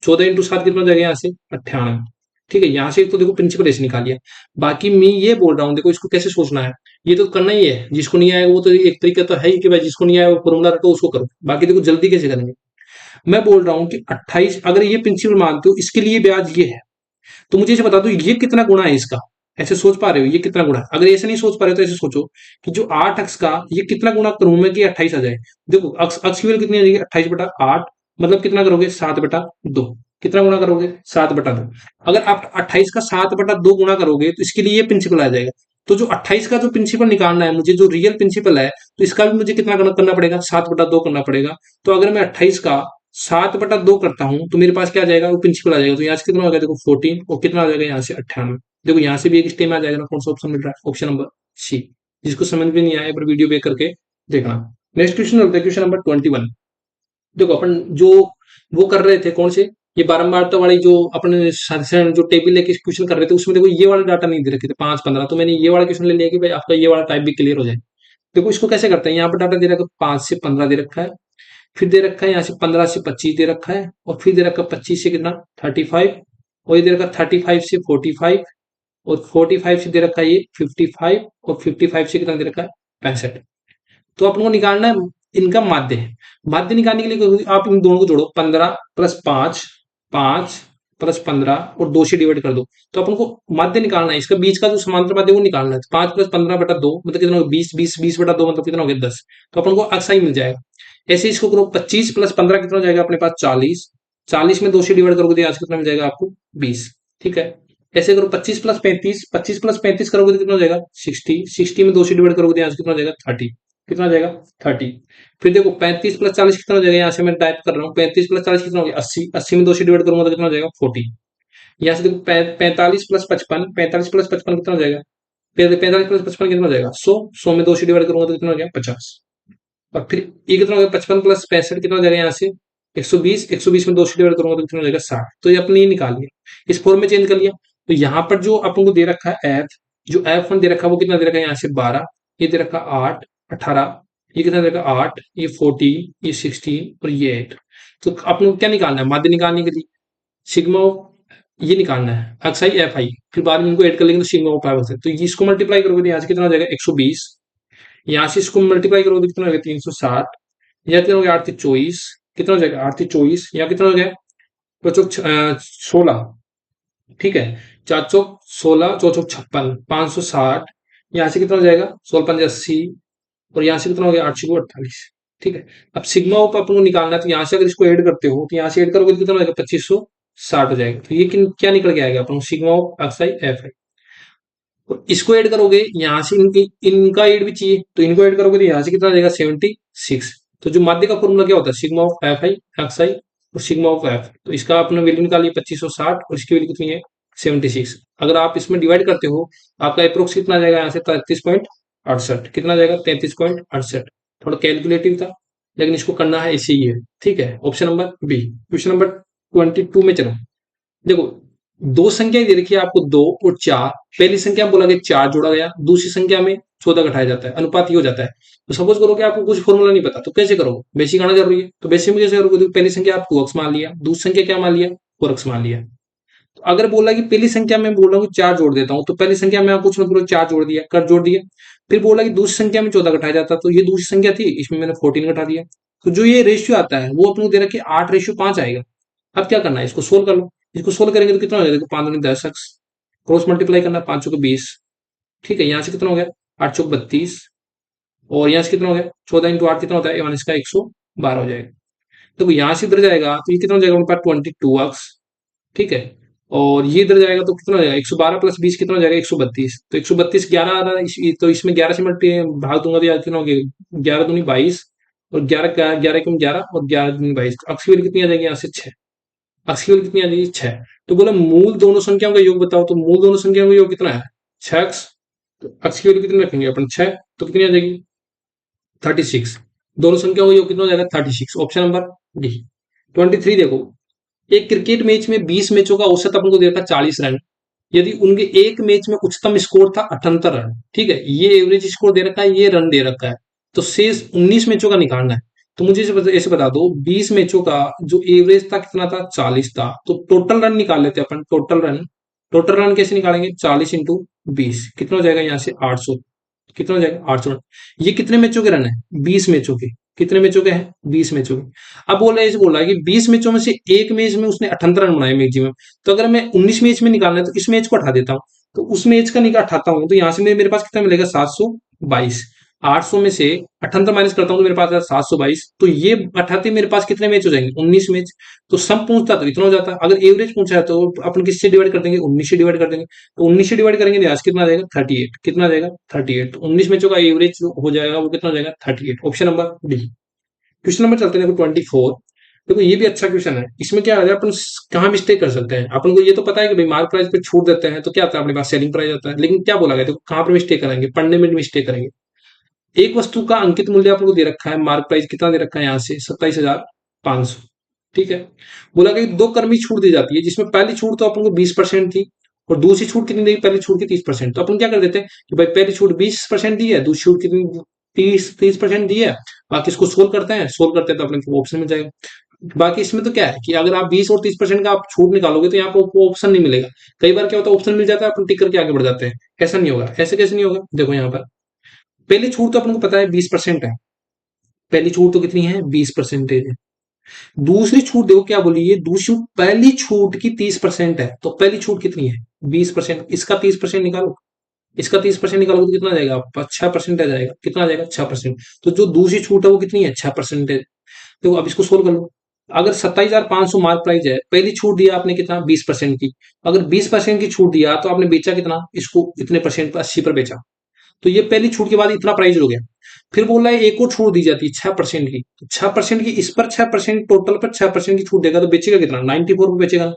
A: 14 इंटू 7 कितना हो जाएगा यहाँ से 98, ठीक है। यहाँ से तो देखो प्रिंसिपल ऐसे निकालिए। बाकी मैं ये बोल रहा हूँ देखो इसको कैसे सोचना है, ये तो करना ही है, जिसको नहीं आएगा वो तो एक तरीका तो है ही कि भाई जिसको नहीं आया वो फॉर्मूला रखो उसको करो। बाकी देखो जल्दी कैसे करेंगे, मैं बोल रहा हूँ कि 28 अगर ये प्रिंसिपल मानते हो इसके लिए ब्याज ये है, तो मुझे ये बता दो ये कितना गुणा है इसका। ऐसे सोच पा रहे हो ये कितना गुणा है, अगर ऐसे नहीं सोच पा रहे हो तो ऐसे सोचो कि जो 8 अक्ष का ये कितना गुणा करूं मैं कि 28 आ जाए। देखो अक्ष अक्ष की वैल्यू कितनी आ जाएगी 28/8, मतलब कितना करोगे 7/2, कितना गुणा करोगे 7/2। अगर आप 28 का 7/2 गुणा करोगे तो इसके लिए ये प्रिंसिपल आ जाएगा। तो जो 28 का जो प्रिंसिपल निकालना है मुझे, जो रियल प्रिंसिपल है, तो इसका भी मुझे कितना करना पड़ेगा 7/2 करना पड़ेगा। तो अगर मैं 28 का 7/2 करता हूं तो मेरे पास क्या आ जाएगा वो प्रिंसिपल आ जाएगा। तो यहाँ से कितना हो गया देखो 14, और कितना आ जाएगा यहाँ से 98। देखो यहाँ से भी एक स्टेप में आ जाएगा ना, कौन सा ऑप्शन मिल रहा है, ऑप्शन नंबर सी। जिसको समझ में नहीं आया पर वीडियो बैक करके देखना। नेक्स्ट क्वेश्चन होता है क्वेश्चन नंबर 21। देखो अपन जो वो कर रहे थे कौन से, ये बारंबारता वाली जो अपने जो टेबल लेके क्वेश्चन कर रहे थे उसमें देखो ये वाला डाटा नहीं दे रखे थे 5, 15, तो मैंने ये वाला क्वेश्चन ले लिया कि भाई आपका ये वाला टाइप भी क्लियर हो जाए। देखो इसको कैसे करते हैं, यहाँ पर डाटा दे रखा है 5 से 15 दे रखा है, फिर दे रखा है यहाँ से 15 से 25 दे रखा है, और फिर दे रखा है 25 से कितना 35, और ये दे रखा है 35 से 45, और 45 से दे रखा है ये 55, और 55 से कितना दे रखा है 65। तो अपन को निकालना है इनका माध्य है। माध्य निकालने के लिए आप इन दोनों को जोड़ो, 15 प्लस 5, 5 प्लस 15 और 2 से डिवाइड कर दो। तो अपन को माध्य निकालना है, इसका बीच का जो समांतर माध्य वो निकालना है। 5 प्लस 15/2 मतलब कितना होगा 20, 20, 20/2 मतलब कितना हो गया 10। तो अपन को अक्साई मिल जाएगा। ऐसे इसको करो 25 प्लस 15 कितना हो जाएगा अपने पास 40, 40 में 2 से डिवाइड करोगे तो आज कितना मिल जाएगा आपको 20, ठीक है। ऐसे करो 25 प्लस 35, 25 प्लस 35 करोगे तो कितना हो जाएगा 60, 60 में 2 से डिवाइड करोगे तो आज कितना हो जाएगा 30। कितना हो जाएगा 30। फिर देखो 35 प्लस 40 कितना हो जाएगा, यहाँ से मैं टाइप कर रहा हूँ 35 प्लस 40 कितना हो गया 80, 80 में 2 से डिवाइड करूंगा तो कितना हो जाएगा 40। यहाँ से देखो 45 प्लस 55, 45 प्लस 55 कितना हो जाएगा, 45 प्लस 55 कितना हो जाएगा 100, 100 में 2 से डिवाइड करूंगा तो कितना हो जाएगा 50। और फिर ये कितना हो गया 55 प्लस 65 कितना हो जाएगा यहाँ से 120, 120 में 2 से डिवाइड करूंगा तो कितना हो जाएगा 60। तो ये अपने ही निकाल लिया, इस फॉर्म में चेंज कर लिया। तो यहाँ पर जो अपन को दे रखा है एफ, जो F1 दे रखा है वो कितना दे रखा है यहाँ से 12, ये दे रखा 8, 18, ये कितना दे रखा 8, ये 14, ये 16 और ये 8। तो अपन को क्या निकालना है, माध्य निकालने के लिए सिग्मा ये निकालना है एक्स आई एफ आई, फिर बाद में इनको ऐड कर लेंगे तो सिग्मा ऑफ फाइव होता है। तो इसको मल्टीप्लाई करोगे तो यहाँ से कितना हो जाएगा 120, यहाँ से इसको मल्टीप्लाई करोगे तो कितना हो जाएगा 360, यहाँ कितना हो गया 8 24, कितना हो जाएगा 8 24, यहाँ कितना हो गया 16, ठीक है 4 चौक 16, 4 चौक 56, 560, यहाँ से कितना हो जाएगा 16 पंजे 80 और यहाँ से कितना हो गया 8 छः 48। ठीक है, अब सिग्मा ऑफ अपन को निकालना है तो यहाँ से अगर इसको ऐड करते हो तो यहाँ से ऐड करोगे तो कितना हो जाएगा 2560 हो जाएगा। तो ये क्या निकल के आएगा अपन sigma of x i f i. और इसको ऐड करोगे यहाँ से इनका ऐड भी चाहिए तो इनको ऐड करोगे तो यहाँ से कितना आ जाएगा 76। तो जो माध्य का फॉर्मूला क्या होता है sigma of f i x i और सिग्मा ऑफ एफ। तो इसका आपने वैल्यू निकाली 2560 और इसकी वैल्यू कितनी है 76। अगर आप इसमें डिवाइड करते हो आपका अप्रोक्स कितना आ जाएगा यहाँ से 33.68, कितना आ जाएगा 33.68। थोड़ा कैलकुलेटिव था लेकिन इसको करना है ऐसे ही है। ठीक है, option number B. Question number 22 में चलो, देखो दो संख्याएं दे रखी है आपको 2 और 4। पहली संख्या में बोला गया 4 जोड़ा गया, दूसरी संख्या में 14 घटाया जाता है, अनुपात ही हो जाता है। तो सपोज करो कि आपको कुछ फॉर्मूला नहीं पता तो कैसे करोगे, बेसिक आना जरूरी है। तो बेसिक में कैसे करोगे, तो पहली संख्या आप 2x मान लिया, दूसरी संख्या क्या मान लिया 4x मान लिया। तो अगर बोला कि पहली संख्या में बोल रहा हूँ 4 जोड़ देता हूँ तो पहली संख्या में आप कुछ मत बोलो 4 जोड़ दिया, कर जोड़ दिया। फिर बोला कि दूसरी संख्या में 14 घटाया जाता तो ये दूसरी संख्या थी इसमें मैंने 14 घटा दिया। तो जो ये रेशियो आता है वो अपने को दे रखा है 8:5 आएगा। अब क्या करना है, इसको सोल्व कर लो। इसको सोल्व करेंगे तो कितना हो जाएगा 5 दूनी 10 एक्स, क्रॉस मल्टीप्लाई करना 5 चौके 20। ठीक है, यहाँ से कितना हो गया 8 चौक 32 और यहाँ से कितना हो गया 14 इंटू 8 कितना होता है इसका 112 हो जाएगा। देखो यहाँ से इधर जाएगा तो ये कितना हो जाएगा मेरे पास 22 एक्स। ठीक है, और ये इधर जाएगा तो कितना हो जाएगा 112 प्लस 20 कितना हो जाएगा 132। तो 132 11 आ रहा है तो इसमें 11 से मल्टी भाग दूंगा तो यार कितना हो गया 11 दूनी 22 और 11 11 कम 11 और 11 दूनी 22। अक्स की वैल्यू कितनी आ जाएगी यहाँ से 6, अक्स की वैल्यू कितनी आ जाएगी 6। तो बोला मूल दोनों संख्याओं का योग बताओ, तो मूल दोनों संख्याओं का योग कितना है 6x। तो अक्स की वैल्यू कितनी रखेंगे अपन 6, तो कितनी आ जाएगी 36। दोनों संख्याओं का योग कितना हो जाएगा 36, ऑप्शन नंबर डी। 23 देखो, एक क्रिकेट मैच में 20 मैचों का औसत अपन को दे रखा 40 रन, यदि उनके एक मैच में उच्चतम स्कोर था 78 रन। ठीक है, ये एवरेज स्कोर दे रखा है, ये रन दे रखा है, तो शेष 19 मैचों का निकालना है। तो मुझे ऐसे बता दो 20 मैचों का जो एवरेज था कितना था 40 था, तो टोटल रन निकाल लेते हैं अपन। टोटल रन, टोटल रन कैसे निकालेंगे 40 इंटू 20 कितना हो जाएगा यहाँ से 800, कितना हो जाएगा 800 रन। ये कितने मैचों के रन है 20 मैचों के, कितने मैचों के हैं 20 मैचों के। अब बोला है कि 20 मैचों में से एक मैच में उसने 78 रन बनाए मैक्सिमम। तो अगर मैं 19 मैच में निकालना है तो इस मैच को हटा देता हूँ, तो उस मैच का निकाल हटाता हूँ तो यहाँ से मेरे पास कितना मिलेगा 722। 800 में से 78 माइनस करता हूँ तो मेरे पास 722। तो ये हटाते मेरे पास कितने मैच हो जाएंगे 19 मैच। तो सम पूछता तो इतना हो जाता, अगर एवरेज पूछा है तो अपन किससे डिवाइड कर देंगे 19 से डिवाइड कर देंगे। तो 19 से डिवाइड करेंगे आज कितना आ जाएगा 38, कितना आ जाएगा 38। तो 19 मैचों का एवरेज हो जाएगा वो कितना हो जाएगा 38, option number D. Question number चलते हैं देखो 24। देखो ये भी अच्छा क्वेश्चन है, इसमें क्या है अपन कहाँ मिस्टेक कर सकते हैं। अपन को ये तो पता है कि भाई मार्क प्राइस पे छूट देते हैं तो क्या आता है अपने पास सेलिंग प्राइस आता है, लेकिन क्या बोला गया देखो कहाँ पर मिस्टेक करेंगे, पढ़ने में मिस्टेक करेंगे। एक वस्तु का अंकित मूल्य आपको दे रखा है, मार्क प्राइस कितना दे रखा है यहाँ से 27,500। ठीक है, बोला कि दो क्रमिक छूट दी जाती है जिसमें पहली छूट तो अपन को 20% थी और दूसरी छूट कितनी देगी पहली छूट की 30%। तो अपन क्या कर देते हैं कि भाई पहली छूट 20% दी है, दूसरी छूट कितनी 30% दी है। बाकी इसको सोल्व करते हैं, सोल्व करते हैं तो अपने को ऑप्शन मिल जाएगा। बाकी इसमें तो क्या है कि अगर आप 20 और 30% का आप छूट निकालोगे तो यहाँ पर ऑप्शन नहीं मिलेगा। कई बार क्या होता है ऑप्शन मिल जाता है अपन टिक करके आगे बढ़ जाते हैं, ऐसा नहीं होगा। ऐसे कैसे नहीं होगा, देखो यहाँ पर पहली छूट तो अपन को पता है 20% है, पहली छूट तो कितनी है 20% है। दूसरी छूट देखो क्या बोली है, दूसरी पहली छूट की 30% है, तो पहली छूट कितनी है 20%, इसका 30% निकालो, इसका 30% निकालोगे तो कितना आ जाएगा 6% आ जाएगा, कितना आ जाएगा 6%। तो जो दूसरी छूट है वो कितनी है 6%। तो अब इसको सोल्व कर लो। अगर 27,500 मार्क प्राइस है, पहली छूट दिया आपने कितना 20% की, अगर 20% की छूट दिया तो आपने बेचा कितना इसको, इतने परसेंट पर 80 पर बेचा। तो ये पहली छूट के बाद इतना प्राइस हो गया। फिर बोल रहा है एक और छूट दी जाती है 6% की, तो 6% की, इस पर 6%, टोटल पर 6% की छूट देगा तो बेचेगा कितना, 94 रुपये बेचेगा।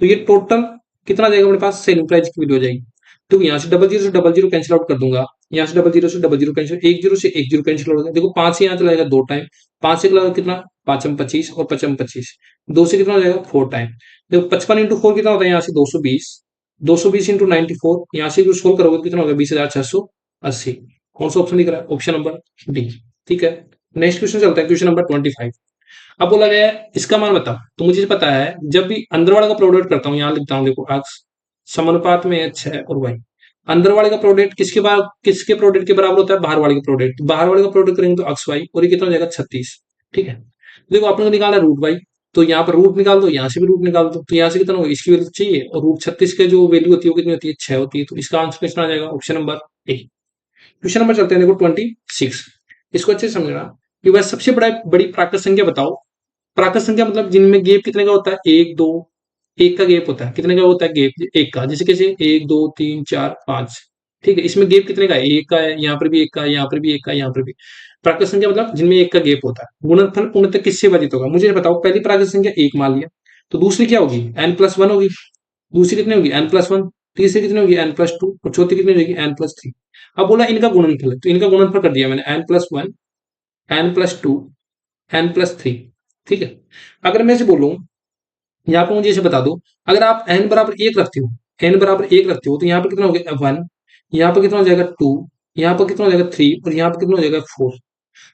A: तो ये टोटल कितना जाएगा अपने पास, सेलिंग प्राइस की वैल्यू हो जाएगी। तो यहाँ से डबल जीरो से डबल जीरो कैंसिल आउट कर दूंगा, यहाँ से डबल जीरो कैंसिल, एक जीरो से एक जीरो कैंसिल आउट, देखो 5 से यहाँ चला जाएगा 2 टाइम, 5 से चला कितना, 5 25 और 5 25, 2 से कितना हो जाएगा 4 टाइम। देखो 55 इंटू 4 कितना होता है, यहाँ से 220, 220 इंटू 94, यहाँ से जो सोल्व करोगे कितना होगा, 20,680। कौन सा ऑप्शन दिख रहा है, ऑप्शन नंबर डी। ठीक है, नेक्स्ट क्वेश्चन चलता है, क्वेश्चन नंबर 25। अब बोला गया है इसका मान बताओ, तो मुझे पता है जब भी अंदर वाले का प्रोडक्ट करता हूँ, यहाँ लिखता हूँ देखो अक्स समानुपात में h है और y, अंदर वाले का प्रोडक्ट किसके प्रोडक्ट के बराबर होता है, बाहर वाले का प्रोडक्ट, बाहर वाले का प्रोडक्ट करेंगे तो अक्स y, और ये कितना हो जाएगा 36। ठीक है, देखो आपने निकाला रूट y, तो यहाँ पर रूट निकाल दो, यहाँ से भी रूट निकाल दो, तो यहाँ से कितना होगा, इसकी वैल्यू चाहिए, और रूट 36 के जो वैल्यू होती है वो कितनी होती है, 6 होती है। तो इसका आंसर कितना आ जाएगा, option number A. Question number चलते हैं देखो 26, इसको अच्छे से समझना कि वह सबसे बड़ी प्राकृत संख्या बताओ। प्राकृत संख्या मतलब जिनमें गैप कितने का होता है, एक दो, एक का गैप होता है, कितने का होता है गैप, एक का, जैसे कैसे 1 2 3 4 5। ठीक है, इसमें गैप कितने का है, एक का है, यहाँ पर भी एक का है, यहाँ पर भी एक का है, यहाँ पर भी। प्राकृत संख्या मतलब जिनमें एक का गैप होता है। गुणनफल पूर्णतः किससे विभाजित होगा, मुझे बताओ। पहली प्राकृत संख्या एक मान लिया, तो दूसरी क्या होगी, n+1 होगी, दूसरी कितनी होगी, n+1, तीसरी कितनी होगी, n+2, और चौथी कितनी होगी, n+3। अब बोला इनका गुणनफल है, तो इनका गुणनफल कर दिया मैंने, n+1, n+2, n+3। ठीक है, अगर मैं इसे बोलूं, यहाँ पर मुझे इसे बता दो, अगर आप n बराबर एक रखते हो, n बराबर एक रखते हो, तो यहाँ पर कितना हो गया 1, यहाँ पर कितना हो जाएगा 2, यहाँ पर कितना हो जाएगा 3, और यहाँ पर कितना हो जाएगा 4।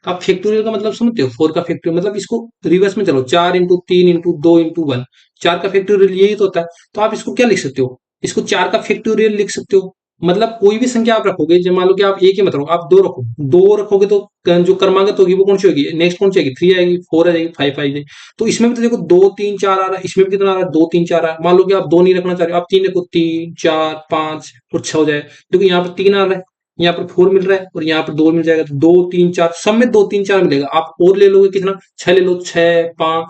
A: तो आप फैक्टोरियल का मतलब समझते हो, 4 का फैक्टोरियल मतलब, इसको रिवर्स में चलो, 4 इंटू 3 इंटू 2 इंटू 1, 4 का फैक्टोरियल यही तो होता है। तो आप इसको क्या लिख सकते हो, इसको 4 का फैक्टोरियल लिख सकते हो। मतलब कोई भी संख्या आप रखोगे, जब मान लो कि आप एक ही मत रखो, आप दो रखो, दो रखोगे तो जो क्रमागत होगी वो कौन सी होगी, नेक्स्ट कौन सी आएगी, 3 आएगी, 4 आ जाएगी, 5 आ जाएगी। तो इसमें भी तो देखो 2 3 4 आ रहा है, इसमें भी कितना आ रहा है, 2 3 4 आ रहा है। मान लो कि आप दो नहीं रखना चाह रहे हो, आप 3 रखो, 3 4 5 और 6 हो जाए। देखो यहाँ पर 3 आ रहा है, यहाँ पर 4 मिल रहा है, और यहाँ पर 2 मिल जाएगा, तो 2 3 4 सब में 2 3 4 मिलेगा। आप और ले लोगे कितना, 6 ले लो, 6 5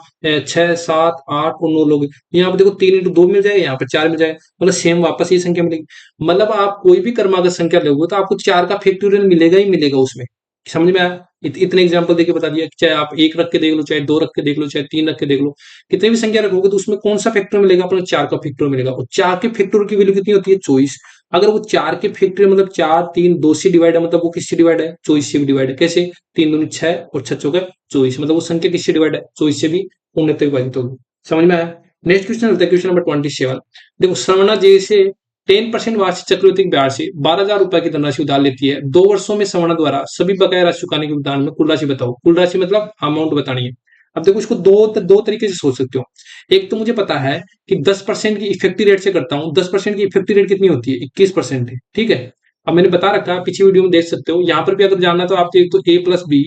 A: 6 7 8 और 9 लोगे, यहाँ पर देखो 3 इंटू 2 मिल जाएगा, यहाँ पर 4 मिल जाएगा, मतलब सेम वापस ये संख्या मिलेगी। मतलब आप कोई भी क्रमागत संख्या लोगे तो आपको 4 का फैक्टोरियल मिलेगा ही मिलेगा उसमें। समझ में आया, इतने एग्जाम्पल देके बता दिया, चाहे आप एक रख के देख लो, चाहे दो रख के देख लो, चाहे 3 रख के देख लो, कितने भी संख्या रखोगे तो उसमें कौन सा फैक्टर मिलेगा, अपना 4 का फैक्टर मिलेगा। और 4 के फैक्टर की वैल्यू कितनी होती है, 24। अगर वो 4 के फैक्टर मतलब 4 3 2 से डिवाइड है, मतलब वो किससे डिवाइड है, 24 से भी डिवाइड है। कैसे, 3 दूनी 6 और 6 चौके 24, मतलब वो संख्या किससे डिवाइड है, 24 से भी पूर्णतः विभाजित होगी। समझ में आया। नेक्स्ट क्वेश्चन चलता है, क्वेश्चन नंबर 27। देखो श्रवणा जैसे 10% वार्षिक चक्रवृद्धि ब्याज से 12,000 रुपए की धनराशि उधार लेती है, 2 वर्षों में श्रवणा द्वारा सभी बकाया राशि चुकाने के भुगतान में कुल राशि बताओ। कुल राशि मतलब अमाउंट बतानी है। अब देखो इसको दो तरीके से सोच सकते हो। एक तो मुझे पता है कि 10% की इफेक्टिव रेट से करता हूं, 10% की इफेक्टिव रेट कितनी होती है, 21% है। ठीक है, अब मैंने बता रखा है, पीछे वीडियो में देख सकते हो। यहाँ पर भी अगर जानना तो आप एक तो a+b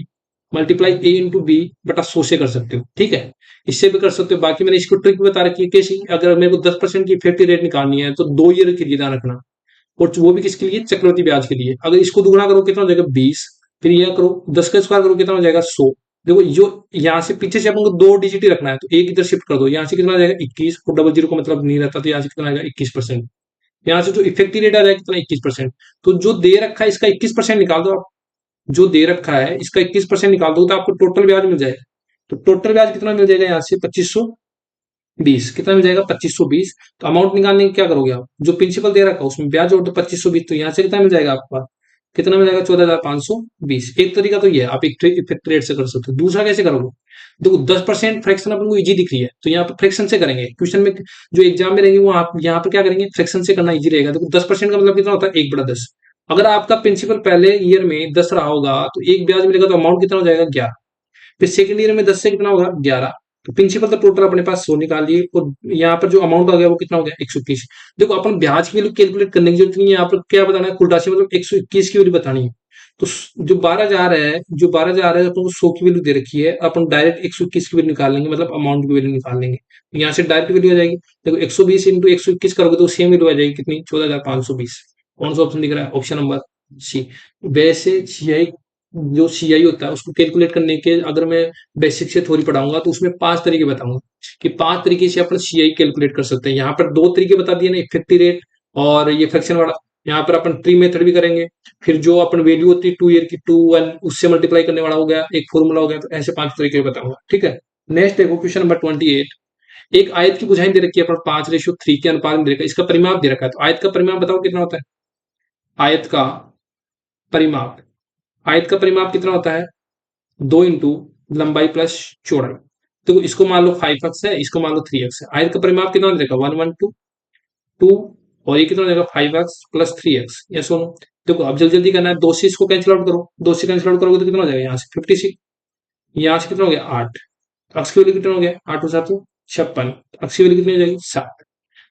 A: multiply a into B बटा 100 से कर सकते हो। ठीक है, इससे भी कर सकते हो। बाकी मैंने इसको ट्रिक बता रखी है कैसी, अगर मेरे को 10% की इफेक्टिव रेट निकालनी है तो 2 ईयर के लिए ध्यान रखना, और वो भी किसके लिए, चक्रवृद्धि ब्याज के लिए। अगर इसको दुगुना करो कितना हो जाएगा 20, फिर यह करो 10 का स्क्वायर करो कितना हो जाएगा 100। देखो जो यहाँ से पीछे से अपन को 2 डिजिट ही रखना है, तो एक इधर शिफ्ट कर दो, यहाँ से कितना आ जाएगा 21, और डबल जीरो का मतलब नहीं रहता, तो यहाँ से कितना आएगा 21%। यहाँ से जो इफेक्टिव रेट आ जाएगा कितना 21%। तो जो दे रखा है इसका 21% निकाल दो आप, जो दे रखा है इसका 21% निकाल दो तो आपको टोटल ब्याज मिल जाएगा। तो टोटल ब्याज कितना मिल जाएगा, यहाँ से 2520, कितना मिल जाएगा 2520। तो अमाउंट निकालने की क्या करोगे आप, जो प्रिंसिपल दे रखा है उसमें ब्याज जोड़ दो 2520, तो यहाँ से कितना मिल जाएगा आपका, कितना मिल जाएगा 14,520। एक तरीका तो ये है, आप एक इफेक्ट रेट से कर सकते हो। दूसरा कैसे करोगे, देखो 10% फ्रैक्शन अपन को इजी दिख रही है, तो यहाँ पर फ्रैक्शन से करेंगे। क्वेश्चन में जो एग्जाम में रहेंगे वो आप यहाँ पर क्या करेंगे, फ्रैक्शन से करना इजी रहेगा। देखो 10% का मतलब कितना होता है, 1/10। अगर आपका प्रिंसिपल पहले ईयर में 10 रहा होगा तो एक ब्याज मिलेगा, तो अमाउंट कितना हो जाएगा 11। फिर सेकंड ईयर में 10 से कितना होगा 11, तो प्रिंसिपल तो टोटल अपने पास 100 निकाल लिए, और यहाँ पर जो अमाउंट आ गया वो कितना हो गया 121। देखो अपन ब्याज की वैल्यू कैलकुलेट करने की जरूरत नहीं है, यहाँ पर क्या बताना है, कुल राशि मतलब 121 की वैल्यू बतानी है। तो जो 12,000 है, जो 12,000 है अपन को 100 की वैल्यू दे रखी है, अपन डायरेक्ट 121 की वैल्यू निकाल लेंगे, मतलब अमाउंट की वैल्यू निकाल लेंगे। यहाँ से डायरेक्ट वैल्यू आ जाएगी, देखो 120 इंटू 121 करोगे तो सेम वैल्यू आ जाएगी कितनी, 14,520। कौन सा ऑप्शन दिख रहा है, ऑप्शन नंबर सी। वैसे सीआई, जो सीआई होता है उसको कैलकुलेट करने के, अगर मैं बेसिक से थ्योरी पढ़ाऊंगा तो उसमें 5 तरीके बताऊंगा कि 5 तरीके से अपन सीआई कैलकुलेट कर सकते हैं। यहाँ पर 2 तरीके बता दिए ना, इफेक्टिव रेट और ये फ्रैक्शन वाला, यहाँ पर अपन ट्री मेथड भी करेंगे, फिर जो अपन वैल्यू होती है 2 ईयर की 2 1 उससे मल्टीप्लाई करने वाला हो गया, एक फॉर्मूला हो गया, तो ऐसे 5 तरीके बताऊंगा, ठीक है। नेक्स्ट देखो क्वेश्चन नंबर 28। एक आयत की भुजाएं दे रखी है, अपन 5:3 के अनुपात में दे रखा है, इसका परिमाप दे रखा है, तो आयत का परिमाप बताओ कितना होता है। आयत का परिमाप, आयत का परिमाप कितना होता है, 2 इंटू लंबाई प्लस चौड़ाई। तो इसको मान लो 5x है, इसको मान लो 3x है। आयत का परिमाप कितना हो जाएगा, 1 1 2 2, और ये कितना हो जाएगा 5x प्लस 3x। ये सुनो, देखो अब जल्दी जल्दी करना है, 2 से इसको कैंसिल आउट करो, 2 से कैंसिल आउट करोगे तो कितना हो जाएगा, यहाँ से 56, यहाँ से कितना हो गया 8, अक्स की वैल्यू कितना हो गया 8 और 7 56, अक्स की वैल्यू कितनी हो जाएगी 7।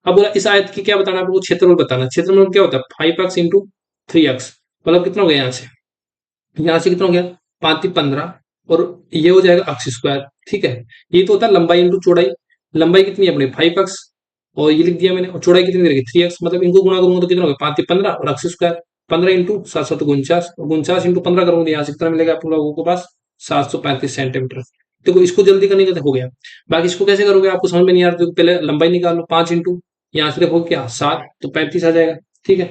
A: अब बोला इस आयत की क्या बताना है आपको, क्षेत्रफल बताना है। क्षेत्रफल क्या होता है 5x इंटू 3x, मतलब कितना हो गया यहाँ से कितना हो गया 5 15, और ये हो जाएगा अक्स स्क्वायर, ठीक है। ये तो होता है लंबाई इंटू चौड़ाई, लंबाई कितनी है अपनी 5x, और ये लिख दिया मैंने, और चौड़ाई कितनी रहेगी 3x, मतलब इनको गुणा करूंगा तो कितना होगा 5 15 और अक्स स्क्वायर 15 इंटू 7 7 49, और 49 इंटू 15 करूंगा यहाँ से कितना मिलेगा आप लोगों को पास 735 सेंटीमीटर। देखो इसको जल्दी करने का हो गया, बाकी इसको कैसे करोगे आपको समझ में नहीं आ रहा, तो पहले लंबाई निकाल लो, 5 इंटू यहाँ से देखो क्या 7 तो 35 आ जाएगा, ठीक है।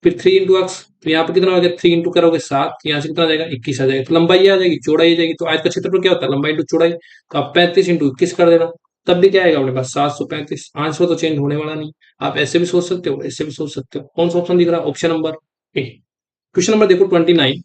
A: फिर 3 इंटू एक्स, तो यहाँ पर कितना हो गया 3 इंटू करोगे 7, यहाँ से कितना आ जाएगा 21 आ जाएगा, तो लंबाई आ जाएगी चौड़ाई आ जाएगी, तो आयत का क्षेत्रफल क्या होता है लंबाई इंटू चौड़ाई, तो आप 35 इंटू 21 कर देना, तब भी क्या आएगा अपने पास 735। आंसर तो चेंज होने वाला नहीं, आप ऐसे भी सोच सकते हो, ऐसे भी सोच सकते हो। कौन सा ऑप्शन दिख रहा है, option number A. Question number देखो 29।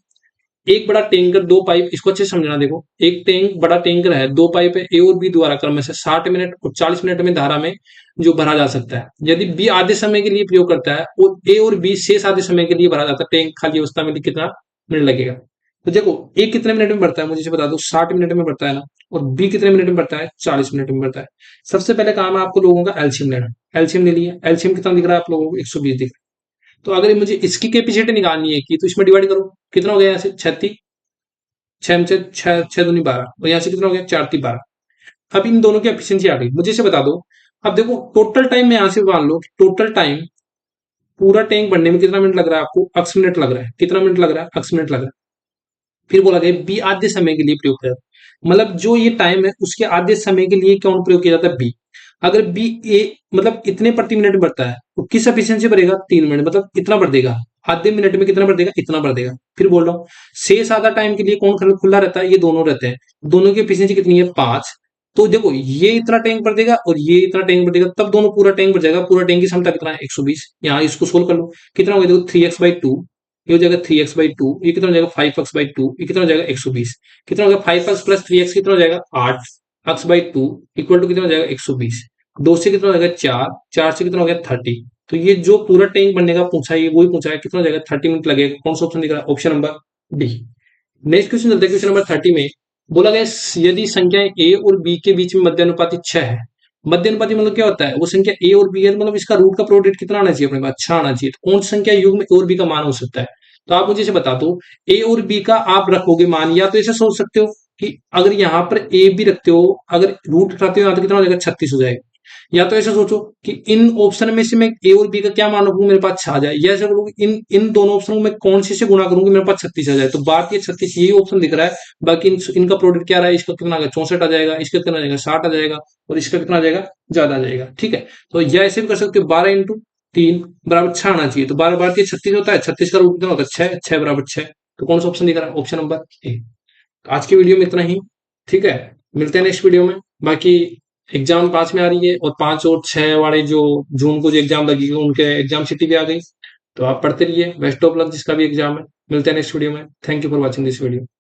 A: एक बड़ा टैंकर, दो पाइप, इसको अच्छे से समझना, देखो एक टैंक बड़ा टैंकर है, दो पाइप है, ए और बी द्वारा क्रम से 60 मिनट और 40 मिनट में धारा में जो भरा जा सकता है। यदि बी आधे समय के लिए प्रयोग करता है और ए और बी शेष आधे समय के लिए भरा जाता है, टैंक खाली अवस्था में कितना मिनट लगेगा। तो देखो ए कितने मिनट में बढ़ता है, मुझे बता दो 60 मिनट में बढ़ता है ना, और बी कितने मिनट में बढ़ता है 40 मिनट में बढ़ता है। सबसे पहले काम है आपको लोगों का एलसीएम लेना, एलसीएम ले लिया, एलसीएम कितना दिख रहा है आप लोगों को 120 दिख रहा है। तो अगर मुझे इसकी कैपेसिटी निकालनी है कि, तो इसमें डिवाइड करो, कितना हो गया यहाँ से 36, 6 से 6 6 दूनी 12, और यहाँ से कितना हो गया 4 3 12। अब इन दोनों की एफिशिएंसी आ गई, मुझे से बता दो। अब देखो टोटल टाइम में यहाँ से मान लो टोटल टाइम पूरा टैंक बनने में कितना मिनट लग रहा है आपको, अक्स मिनट लग रहा है, कितना मिनट लग रहा है अक्स मिनट लग रहा है। फिर बोला गया बी आधे समय के लिए प्रयोग किया, मतलब जो ये टाइम है उसके आधे समय के लिए कौन प्रयोग किया जाता है बी। अगर बी ए मतलब इतने प्रति मिनट बढ़ता है तो किस एफिशिएंसी बढ़ेगा 3 मिनट, मतलब कितना बढ़ देगा आधे मिनट में, कितना बढ़ देगा इतना बढ़ देगा। फिर बोल रहा हूँ शेष आधा टाइम के लिए कौन खुला रहता है, ये दोनों रहते हैं, दोनों की एफिशिएंसी कितनी है 5। तो देखो ये इतना टैंक भर देगा और ये इतना टैंक भर देगा, तब दोनों पूरा टैंक भर जाएगा। पूरा टैंक की क्षमता कितना है 120। यहाँ इसको सोल्व कर लो, कितना हो गया देखो 3x/2, ये हो जाएगा 3x/2, ये कितना हो जाएगा 5x/2, ये कितना हो जाएगा 120, कितना हो गया 5x प्लस 3x कितना हो जाएगा 8x/2 इक्वल टू कितना हो जाएगा 120। 2 से कितना हो जाएगा 4, 4 से कितना हो गया 30। तो ये जो पूरा टैंक बनने का पूछा है वही पूछा है, कितना हो जाएगा 30 मिनट लगेगा। कौन सा ऑप्शन दिख रहा है, option number D. Next question चलते हैं, क्वेश्चन नंबर 30 में बोला गया यदि संख्याएं ए और बी के बीच में मध्य अनुपाती 6 है। मध्य अनुपाती मतलब क्या होता है, वो संख्या ए और बी है, मतलब इसका रूट का प्रोडक्ट कितना आना चाहिए अपने पास 6 आना चाहिए। तो कौन सी संख्या युग्म ए और बी का मान हो सकता है, तो आप मुझे इसे बता दो। ए और बी का आप रखोगे मान, या तो ऐसे सोच सकते हो कि अगर यहाँ पर ए भी रखते हो, अगर रूट उठाते हो तो कितना हो जाएगा 36 हो जाएगा। या तो ऐसे सोचो कि इन ऑप्शन में से मैं ए और बी का क्या मान रखूंगा मेरे पास 6 आ जाए, या ऐसा करूँ इन इन दोनों ऑप्शन को मैं कौन सी से गुणा करूंगी मेरे पास 36 आ जाए। तो बात ये 36 यही ऑप्शन दिख रहा है, बाकी इनका प्रोडक्ट क्या रहा है, इसका कितना आ जाएगा 64 आ जाएगा, इसका कितना आ जाएगा 60 आ जाएगा, और इसका कितना आ जाएगा ज्यादा आ जाएगा, ठीक है। तो यह ऐसे भी कर सकते हो 12 इंटू 3 बराबर 6 आना चाहिए। तो 12 बार 36 होता है, 36 का रूट कितना होता है 6, 6 बराबर 6। तो कौन सा ऑप्शन दिख रहा है, ऑप्शन नंबर ए। आज की वीडियो में इतना ही, ठीक है, मिलते हैं नेक्स्ट वीडियो में। बाकी एग्जाम 5 में आ रही है, और 5 और 6 वाले जो जून को जो एग्जाम लगेगी उनके एग्जाम सिटी भी आ गई, तो आप पढ़ते रहिए। बेस्ट ऑफ लक जिसका भी एग्जाम है, मिलते हैं नेक्स्ट वीडियो में। Thank you for watching this video.